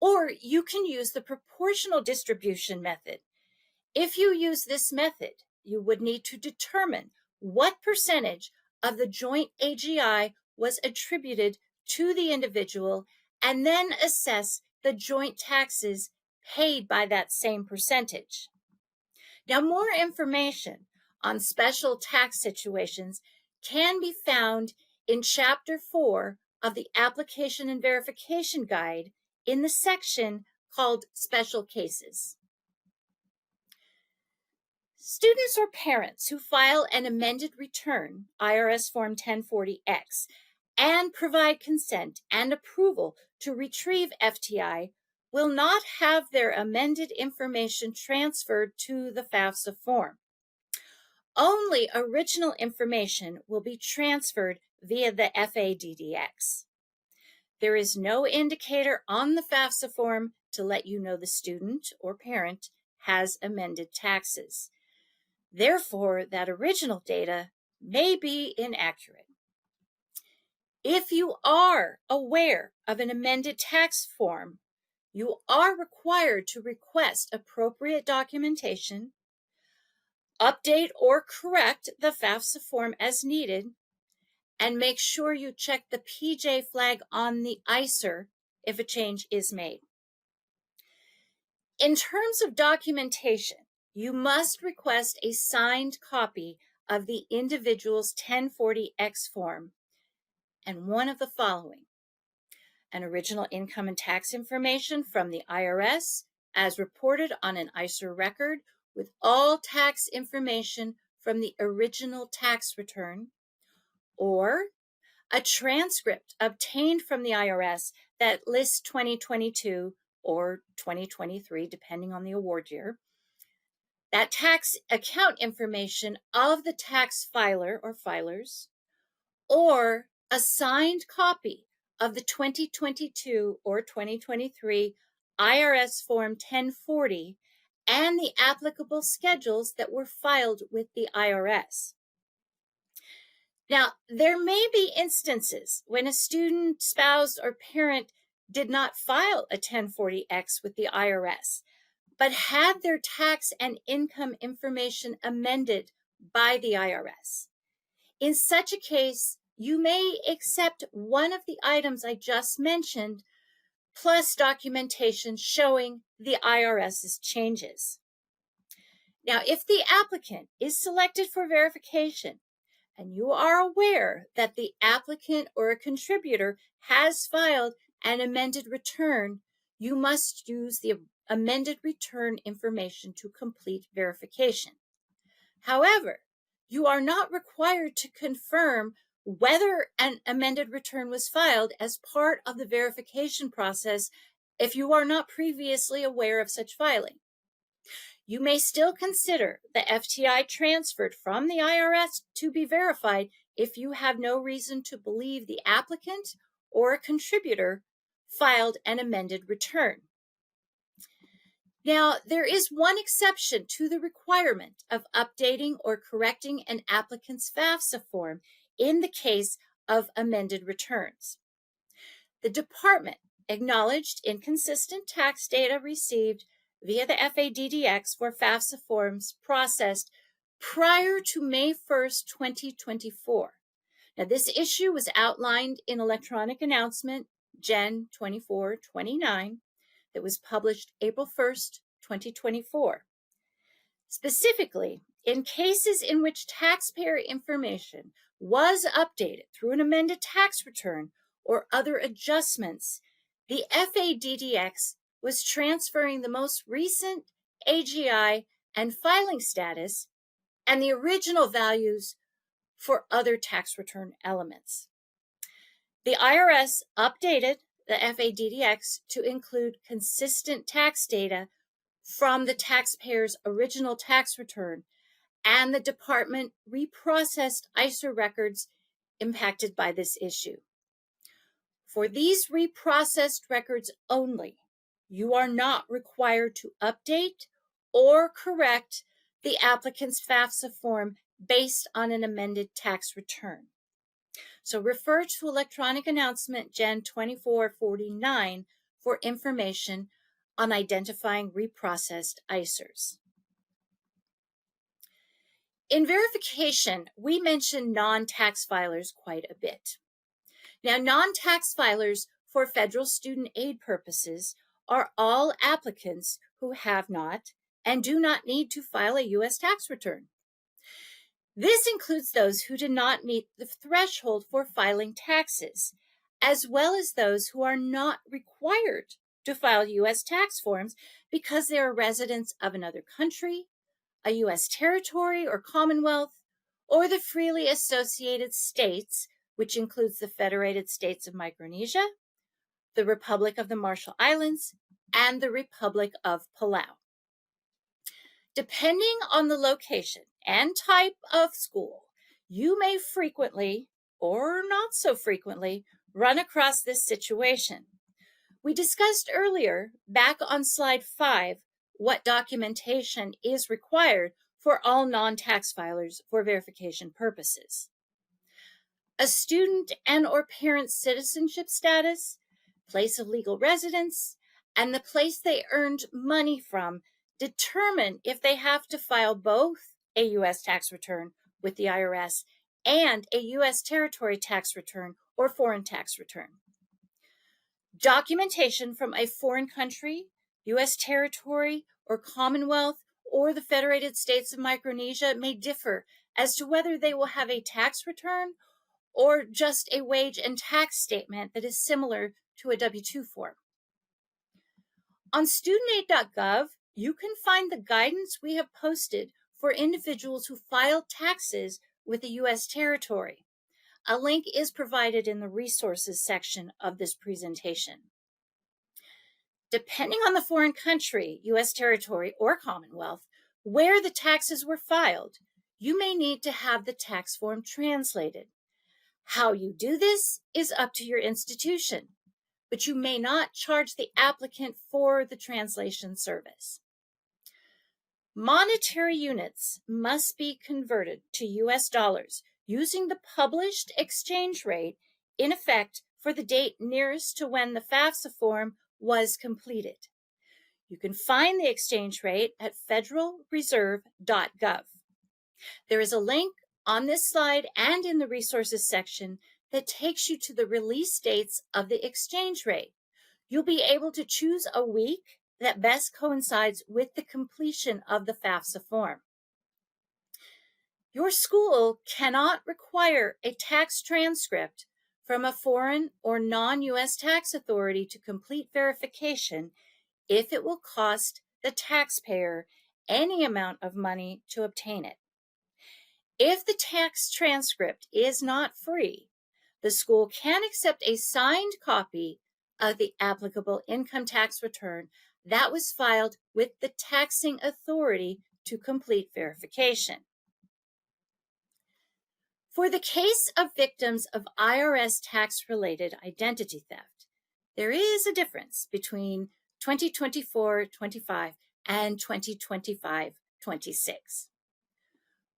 Or you can use the proportional distribution method. If you use this method, you would need to determine what percentage of the joint AGI was attributed to the individual and then assess the joint taxes paid by that same percentage. Now, more information on special tax situations can be found in Chapter 4 of the Application and Verification Guide in the section called Special Cases. Students or parents who file an amended return, IRS Form 1040X, and provide consent and approval to retrieve FTI will not have their amended information transferred to the FAFSA form. Only original information will be transferred via the FADDX. There is no indicator on the FAFSA form to let you know the student or parent has amended taxes. Therefore, that original data may be inaccurate. If you are aware of an amended tax form, you are required to request appropriate documentation, update or correct the FAFSA form as needed, and make sure you check the PJ flag on the ICER if a change is made. In terms of documentation, you must request a signed copy of the individual's 1040X form and one of the following: an original income and tax information from the IRS as reported on an ICER record with all tax information from the original tax return, or a transcript obtained from the IRS that lists 2022 or 2023, depending on the award year, that tax account information of the tax filer or filers, or a signed copy of the 2022 or 2023 IRS Form 1040 and the applicable schedules that were filed with the IRS. Now, there may be instances when a student, spouse, or parent did not file a 1040X with the IRS, but had their tax and income information amended by the IRS. In such a case, you may accept one of the items I just mentioned, plus documentation showing the IRS's changes. Now, if the applicant is selected for verification and you are aware that the applicant or a contributor has filed an amended return, you must use the amended return information to complete verification. However, you are not required to confirm whether an amended return was filed as part of the verification process if you are not previously aware of such filing. You may still consider the FTI transferred from the IRS to be verified if you have no reason to believe the applicant or a contributor filed an amended return. Now, there is one exception to the requirement of updating or correcting an applicant's FAFSA form in the case of amended returns. The department acknowledged inconsistent tax data received via the FADDX for FAFSA forms processed prior to May 1st, 2024. Now, this issue was outlined in electronic announcement Gen 2429 that was published April 1st, 2024. Specifically, in cases in which taxpayer information was updated through an amended tax return or other adjustments, the FADDX was transferring the most recent AGI and filing status and the original values for other tax return elements. The IRS updated the FADDX to include consistent tax data from the taxpayer's original tax return, and the department reprocessed ISR records impacted by this issue. For these reprocessed records only, you are not required to update or correct the applicant's FAFSA form based on an amended tax return. So refer to electronic announcement Gen 2449 for information on identifying reprocessed ISRs. In verification, we mention non-tax filers quite a bit. Now, non-tax filers for federal student aid purposes are all applicants who have not and do not need to file a U.S. tax return. This includes those who did not meet the threshold for filing taxes, as well as those who are not required to file U.S. tax forms because they are residents of another country, a U.S. territory or commonwealth, or the freely associated states, which includes the Federated States of Micronesia, the Republic of the Marshall Islands, and the Republic of Palau. Depending on the location and type of school, you may frequently, or not so frequently, run across this situation. We discussed earlier, back on slide 5, what documentation is required for all non-tax filers for verification purposes. A student and or parent's citizenship status, place of legal residence, and the place they earned money from determine if they have to file both a U.S. tax return with the IRS and a U.S. territory tax return or foreign tax return. Documentation from a foreign country, U.S. territory, or Commonwealth, or the Federated States of Micronesia may differ as to whether they will have a tax return or just a wage and tax statement that is similar to a W-2 form. On studentaid.gov, you can find the guidance we have posted for individuals who file taxes with a U.S. territory. A link is provided in the resources section of this presentation. Depending on the foreign country, U.S. territory, or Commonwealth, where the taxes were filed, you may need to have the tax form translated. How you do this is up to your institution, but you may not charge the applicant for the translation service. Monetary units must be converted to U.S. dollars using the published exchange rate in effect for the date nearest to when the FAFSA form was completed. You can find the exchange rate at federalreserve.gov. There is a link on this slide and in the resources section that takes you to the release dates of the exchange rate. You'll be able to choose a week that best coincides with the completion of the FAFSA form. Your school cannot require a tax transcript from a foreign or non-U.S. tax authority to complete verification if it will cost the taxpayer any amount of money to obtain it. If the tax transcript is not free, the school can accept a signed copy of the applicable income tax return that was filed with the taxing authority to complete verification. For the case of victims of IRS tax-related identity theft, there is a difference between 2024-25 and 2025-26.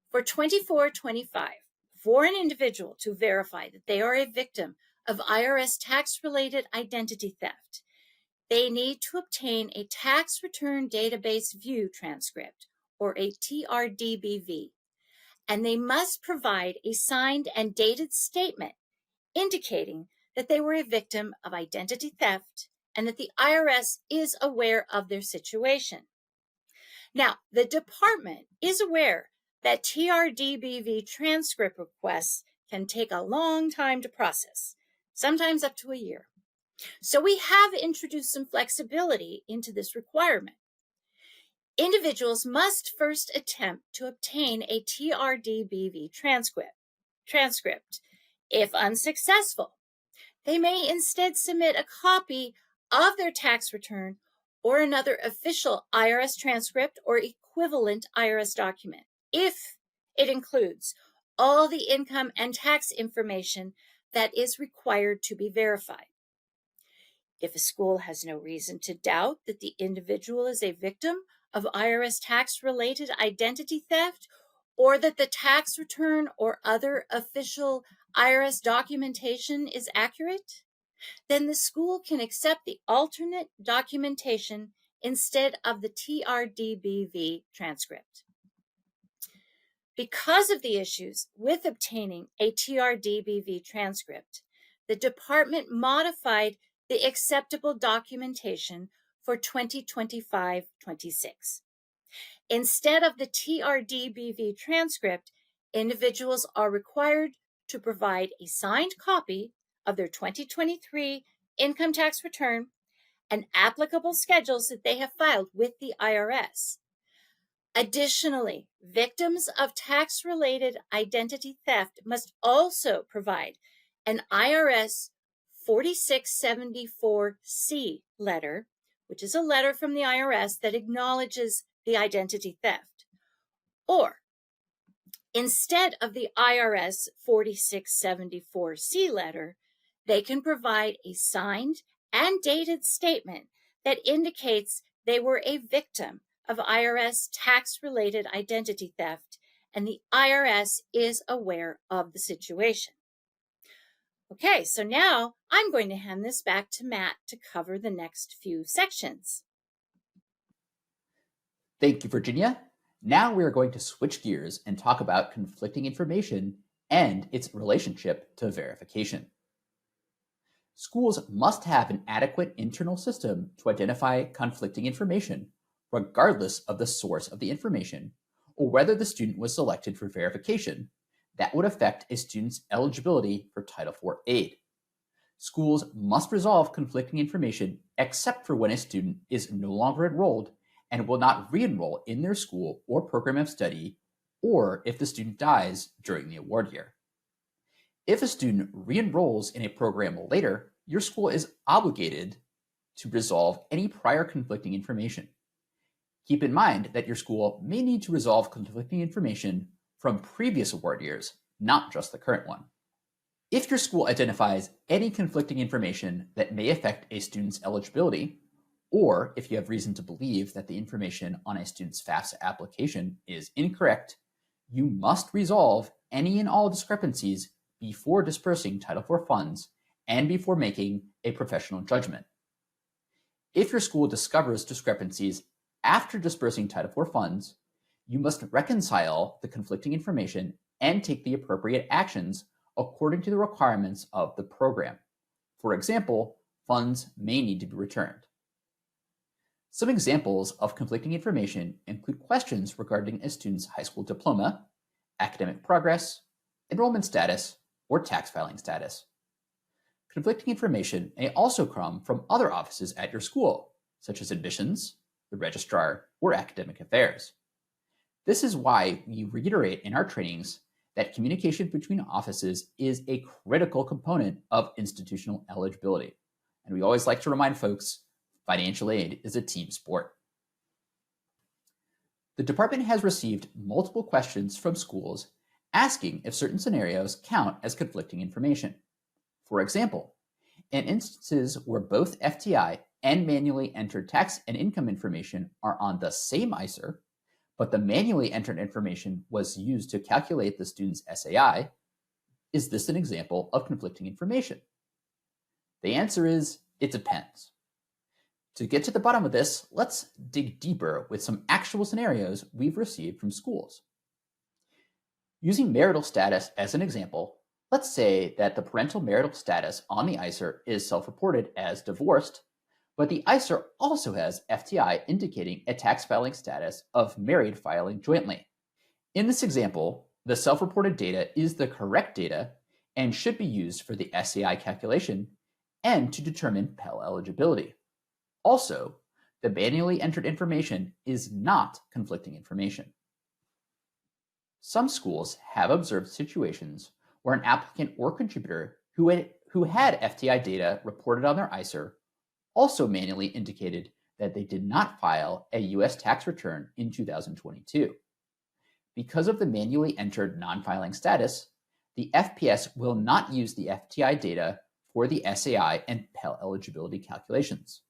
For 24-25, for an individual to verify that they are a victim of IRS tax-related identity theft, they need to obtain a tax return database view transcript, or a TRDBV, and they must provide a signed and dated statement indicating that they were a victim of identity theft and that the IRS is aware of their situation. Now, the department is aware that TRDBV transcript requests can take a long time to process, sometimes up to a year. So we have introduced some flexibility into this requirement. Individuals must first attempt to obtain a TRDBV transcript. If unsuccessful, they may instead submit a copy of their tax return or another official IRS transcript or equivalent IRS document, if it includes all the income and tax information that is required to be verified. If a school has no reason to doubt that the individual is a victim of IRS tax-related identity theft, or that the tax return or other official IRS documentation is accurate, then the school can accept the alternate documentation instead of the TRDBV transcript. Because of the issues with obtaining a TRDBV transcript, the department modified the acceptable documentation for 2025-26. Instead of the TRDBV transcript, individuals are required to provide a signed copy of their 2023 income tax return and applicable schedules that they have filed with the IRS. Additionally, victims of tax-related identity theft must also provide an IRS 4674C letter, which is a letter from the IRS that acknowledges the identity theft. Or, instead of the IRS 4674C letter, they can provide a signed and dated statement that indicates they were a victim of IRS tax-related identity theft, and the IRS is aware of the situation. Okay, so now I'm going to hand this back to Matt to cover the next few sections. Thank you, Virginia. Now we are going to switch gears and talk about conflicting information and its relationship to verification. Schools must have an adequate internal system to identify conflicting information, regardless of the source of the information or whether the student was selected for verification that would affect a student's eligibility for Title IV aid. Schools must resolve conflicting information except for when a student is no longer enrolled and will not re-enroll in their school or program of study, or if the student dies during the award year. If a student re-enrolls in a program later, your school is obligated to resolve any prior conflicting information. Keep in mind that your school may need to resolve conflicting information from previous award years, not just the current one. If your school identifies any conflicting information that may affect a student's eligibility, or if you have reason to believe that the information on a student's FAFSA application is incorrect, you must resolve any and all discrepancies before dispersing Title IV funds and before making a professional judgment. If your school discovers discrepancies after dispersing Title IV funds, you must reconcile the conflicting information and take the appropriate actions according to the requirements of the program. For example, funds may need to be returned. Some examples of conflicting information include questions regarding a student's high school diploma, academic progress, enrollment status, or tax filing status. Conflicting information may also come from other offices at your school, such as admissions, the registrar, or academic affairs. This is why we reiterate in our trainings that communication between offices is a critical component of institutional eligibility. And we always like to remind folks, financial aid is a team sport. The department has received multiple questions from schools asking if certain scenarios count as conflicting information. For example, in instances where both FTI and manually entered tax and income information are on the same ISER, but the manually entered information was used to calculate the student's SAI, is this an example of conflicting information? The answer is, it depends. To get to the bottom of this, let's dig deeper with some actual scenarios we've received from schools. Using marital status as an example, let's say that the parental marital status on the ISER is self-reported as divorced, but the ISER also has FTI indicating a tax filing status of married filing jointly. In this example, the self-reported data is the correct data and should be used for the SAI calculation and to determine Pell eligibility. Also, the manually entered information is not conflicting information. Some schools have observed situations where an applicant or contributor who had FTI data reported on their ISER also manually indicated that they did not file a U.S. tax return in 2022. Because of the manually entered non-filing status, the FPS will not use the FTI data for the SAI and Pell eligibility calculations.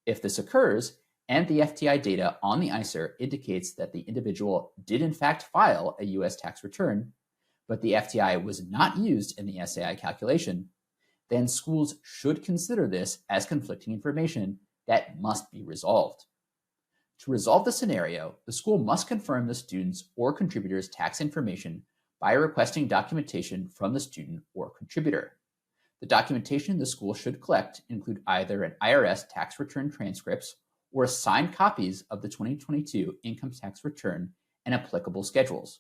If this occurs, and the FTI data on the ISER indicates that the individual did in fact file a U.S. tax return, but the FTI was not used in the SAI calculation, then schools should consider this as conflicting information that must be resolved. To resolve the scenario, the school must confirm the student's or contributor's tax information by requesting documentation from the student or contributor. The documentation the school should collect include either an IRS tax return transcripts or signed copies of the 2022 income tax return and applicable schedules.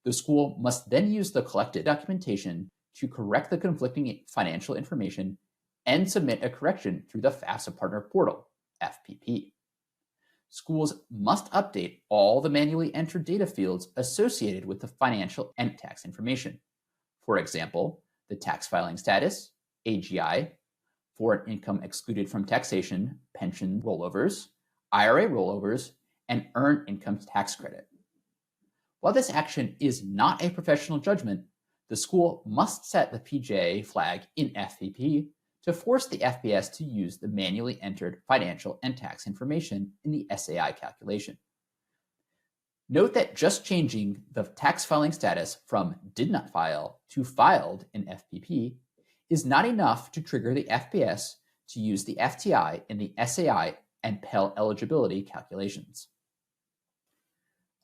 The school must then use the collected documentation to correct the conflicting financial information and submit a correction through the FAFSA Partner Portal, FPP. Schools must update all the manually entered data fields associated with the financial and tax information. For example, the tax filing status, AGI, foreign income excluded from taxation, pension rollovers, IRA rollovers, and earned income tax credit. While this action is not a professional judgment, the school must set the PJ flag in FPP to force the FPS to use the manually entered financial and tax information in the SAI calculation. Note that just changing the tax filing status from did not file to filed in FPP is not enough to trigger the FPS to use the FTI in the SAI and Pell eligibility calculations.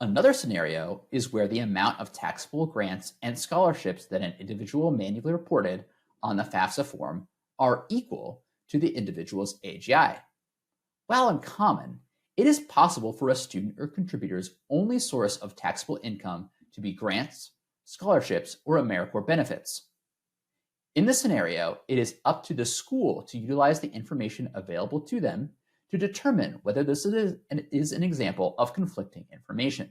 Another scenario is where the amount of taxable grants and scholarships that an individual manually reported on the FAFSA form are equal to the individual's AGI. While uncommon, it is possible for a student or contributor's only source of taxable income to be grants, scholarships, or AmeriCorps benefits. In this scenario, it is up to the school to utilize the information available to them to determine whether this is an example of conflicting information.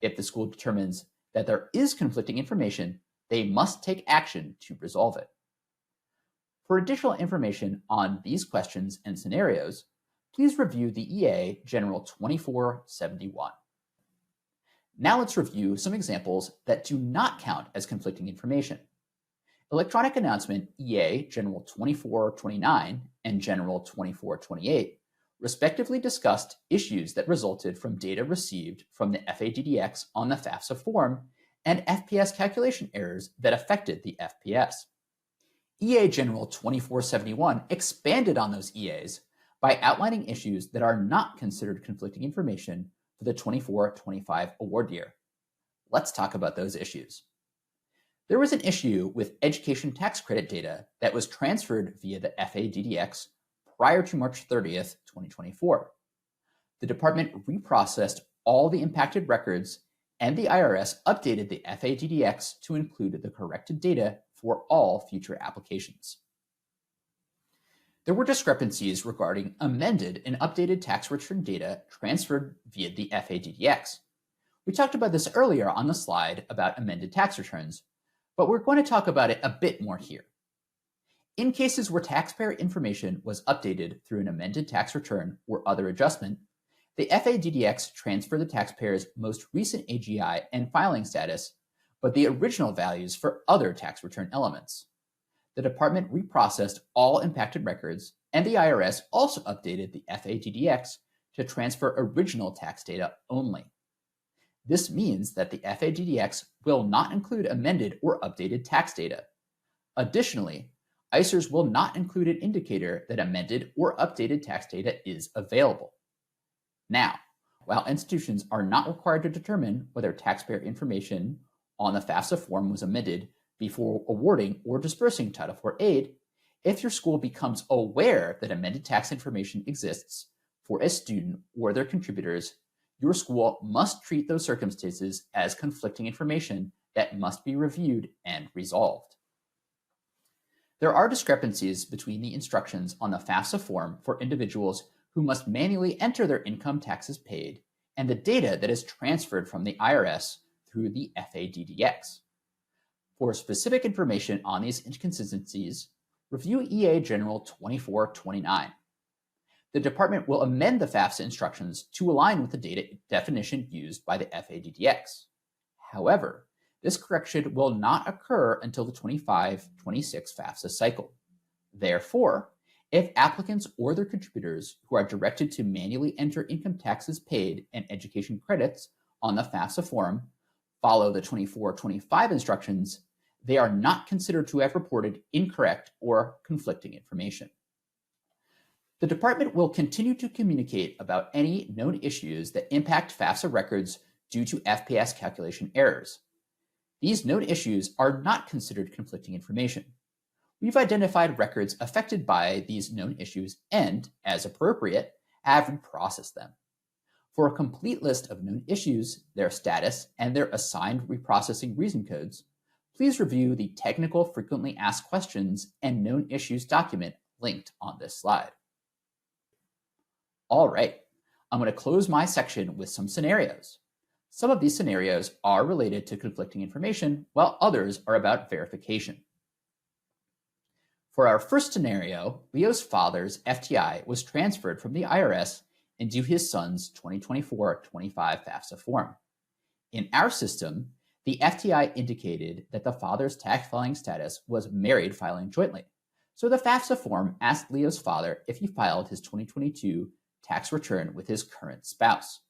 If the school determines that there is conflicting information, they must take action to resolve it. For additional information on these questions and scenarios, please review the EA General 2471. Now let's review some examples that do not count as conflicting information. Electronic Announcement EA General 2429 and General 2428 respectively discussed issues that resulted from data received from the FADDX on the FAFSA form and FPS calculation errors that affected the FPS. EA General 2471 expanded on those EAs by outlining issues that are not considered conflicting information for the 24-25 award year. Let's talk about those issues. There was an issue with education tax credit data that was transferred via the FADDX prior to March 30th, 2024. The department reprocessed all the impacted records and the IRS updated the FATDX to include the corrected data for all future applications. There were discrepancies regarding amended and updated tax return data transferred via the FATDX. We talked about this earlier on the slide about amended tax returns, but we're going to talk about it a bit more here. In cases where taxpayer information was updated through an amended tax return or other adjustment, the FATDX transferred the taxpayer's most recent AGI and filing status, but the original values for other tax return elements. The department reprocessed all impacted records, and the IRS also updated the FATDX to transfer original tax data only. This means that the FATDX will not include amended or updated tax data. Additionally, ICERs will not include an indicator that amended or updated tax data is available. Now, while institutions are not required to determine whether taxpayer information on the FAFSA form was amended before awarding or dispersing Title IV aid, if your school becomes aware that amended tax information exists for a student or their contributors, your school must treat those circumstances as conflicting information that must be reviewed and resolved. There are discrepancies between the instructions on the FAFSA form for individuals who must manually enter their income taxes paid and the data that is transferred from the IRS through the FATDX. For specific information on these inconsistencies, review EA General 2429. The department will amend the FAFSA instructions to align with the data definition used by the FATDX. However, this correction will not occur until the 25-26 FAFSA cycle. Therefore, if applicants or their contributors who are directed to manually enter income taxes paid and education credits on the FAFSA form follow the 24-25 instructions, they are not considered to have reported incorrect or conflicting information. The department will continue to communicate about any known issues that impact FAFSA records due to FPS calculation errors. These known issues are not considered conflicting information. We've identified records affected by these known issues and, as appropriate, have reprocessed them. For a complete list of known issues, their status, and their assigned reprocessing reason codes, please review the Technical Frequently Asked Questions and Known Issues document linked on this slide. All right, I'm going to close my section with some scenarios. Some of these scenarios are related to conflicting information, while others are about verification. For our first scenario, Leo's father's FTI was transferred from the IRS into his son's 2024-25 FAFSA form. In our system, the FTI indicated that the father's tax filing status was married filing jointly, so the FAFSA form asked Leo's father if he filed his 2022 tax return with his current spouse.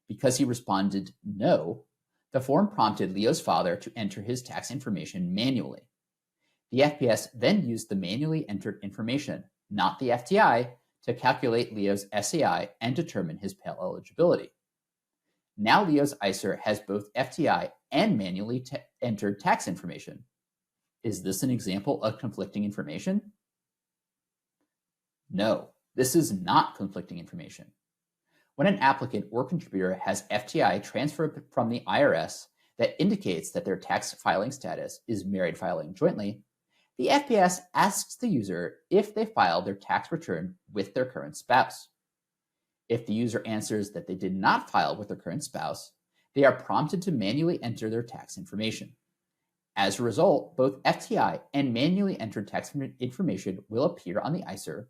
Because he responded no, the form prompted Leo's father to enter his tax information manually. The FPS then used the manually entered information, not the FTI, to calculate Leo's SAI and determine his Pell eligibility. Now Leo's ICER has both FTI and manually entered tax information. Is this an example of conflicting information? No, this is not conflicting information. When an applicant or contributor has FTI transferred from the IRS that indicates that their tax filing status is married filing jointly, the FPS asks the user if they filed their tax return with their current spouse. If the user answers that they did not file with their current spouse, they are prompted to manually enter their tax information. As a result, both FTI and manually entered tax information will appear on the ICER,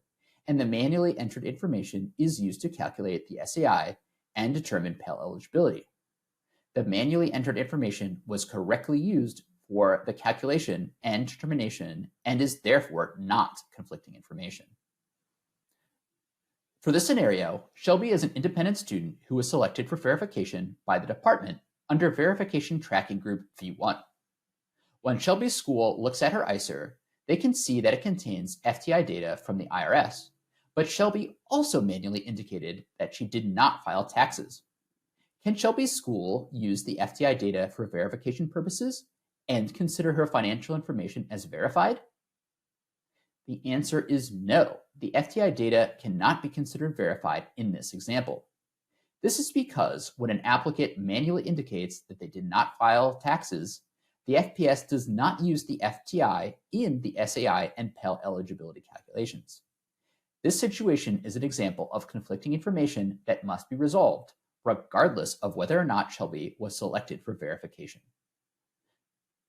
and the manually entered information is used to calculate the SAI and determine Pell eligibility. The manually entered information was correctly used for the calculation and determination and is therefore not conflicting information. For this scenario, Shelby is an independent student who was selected for verification by the department under Verification Tracking Group V1. When Shelby's school looks at her ICER, they can see that it contains FTI data from the IRS, but Shelby also manually indicated that she did not file taxes. Can Shelby's school use the FTI data for verification purposes and consider her financial information as verified? The answer is no. The FTI data cannot be considered verified in this example. This is because when an applicant manually indicates that they did not file taxes, the FPS does not use the FTI in the SAI and Pell eligibility calculations. This situation is an example of conflicting information that must be resolved, regardless of whether or not Shelby was selected for verification.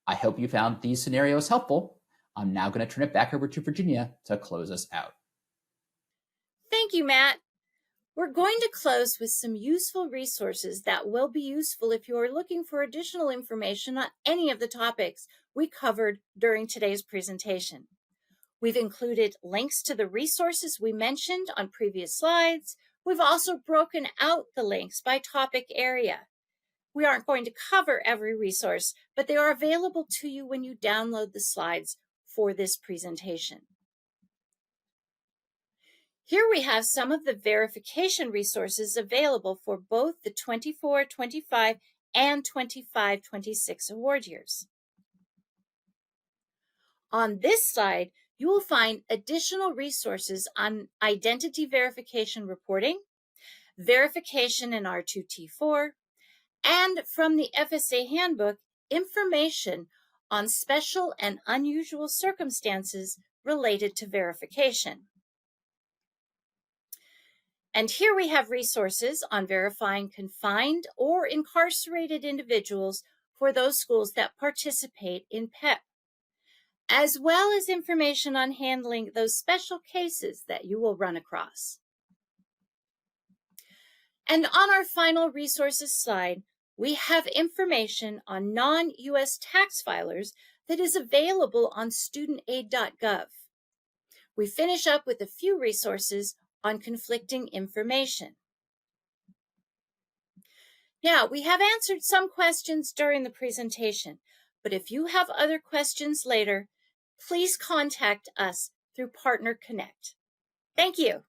I hope you found these scenarios helpful. I'm now going to turn it back over to Virginia to close us out. Thank you, Matt. We're going to close with some useful resources that will be useful if you are looking for additional information on any of the topics we covered during today's presentation. We've included links to the resources we mentioned on previous slides. We've also broken out the links by topic area. We aren't going to cover every resource, but they are available to you when you download the slides for this presentation. Here we have some of the verification resources available for both the 24-25 and 25-26 award years. On this slide, you will find additional resources on identity verification reporting, verification in R2T4, and from the FSA handbook, information on special and unusual circumstances related to verification. And here we have resources on verifying confined or incarcerated individuals for those schools that participate in PEP, as well as information on handling those special cases that you will run across. And on our final resources slide, we have information on non-U.S. tax filers that is available on studentaid.gov. We finish up with a few resources on conflicting information. Now, we have answered some questions during the presentation, but if you have other questions later, please contact us through Partner Connect. Thank you.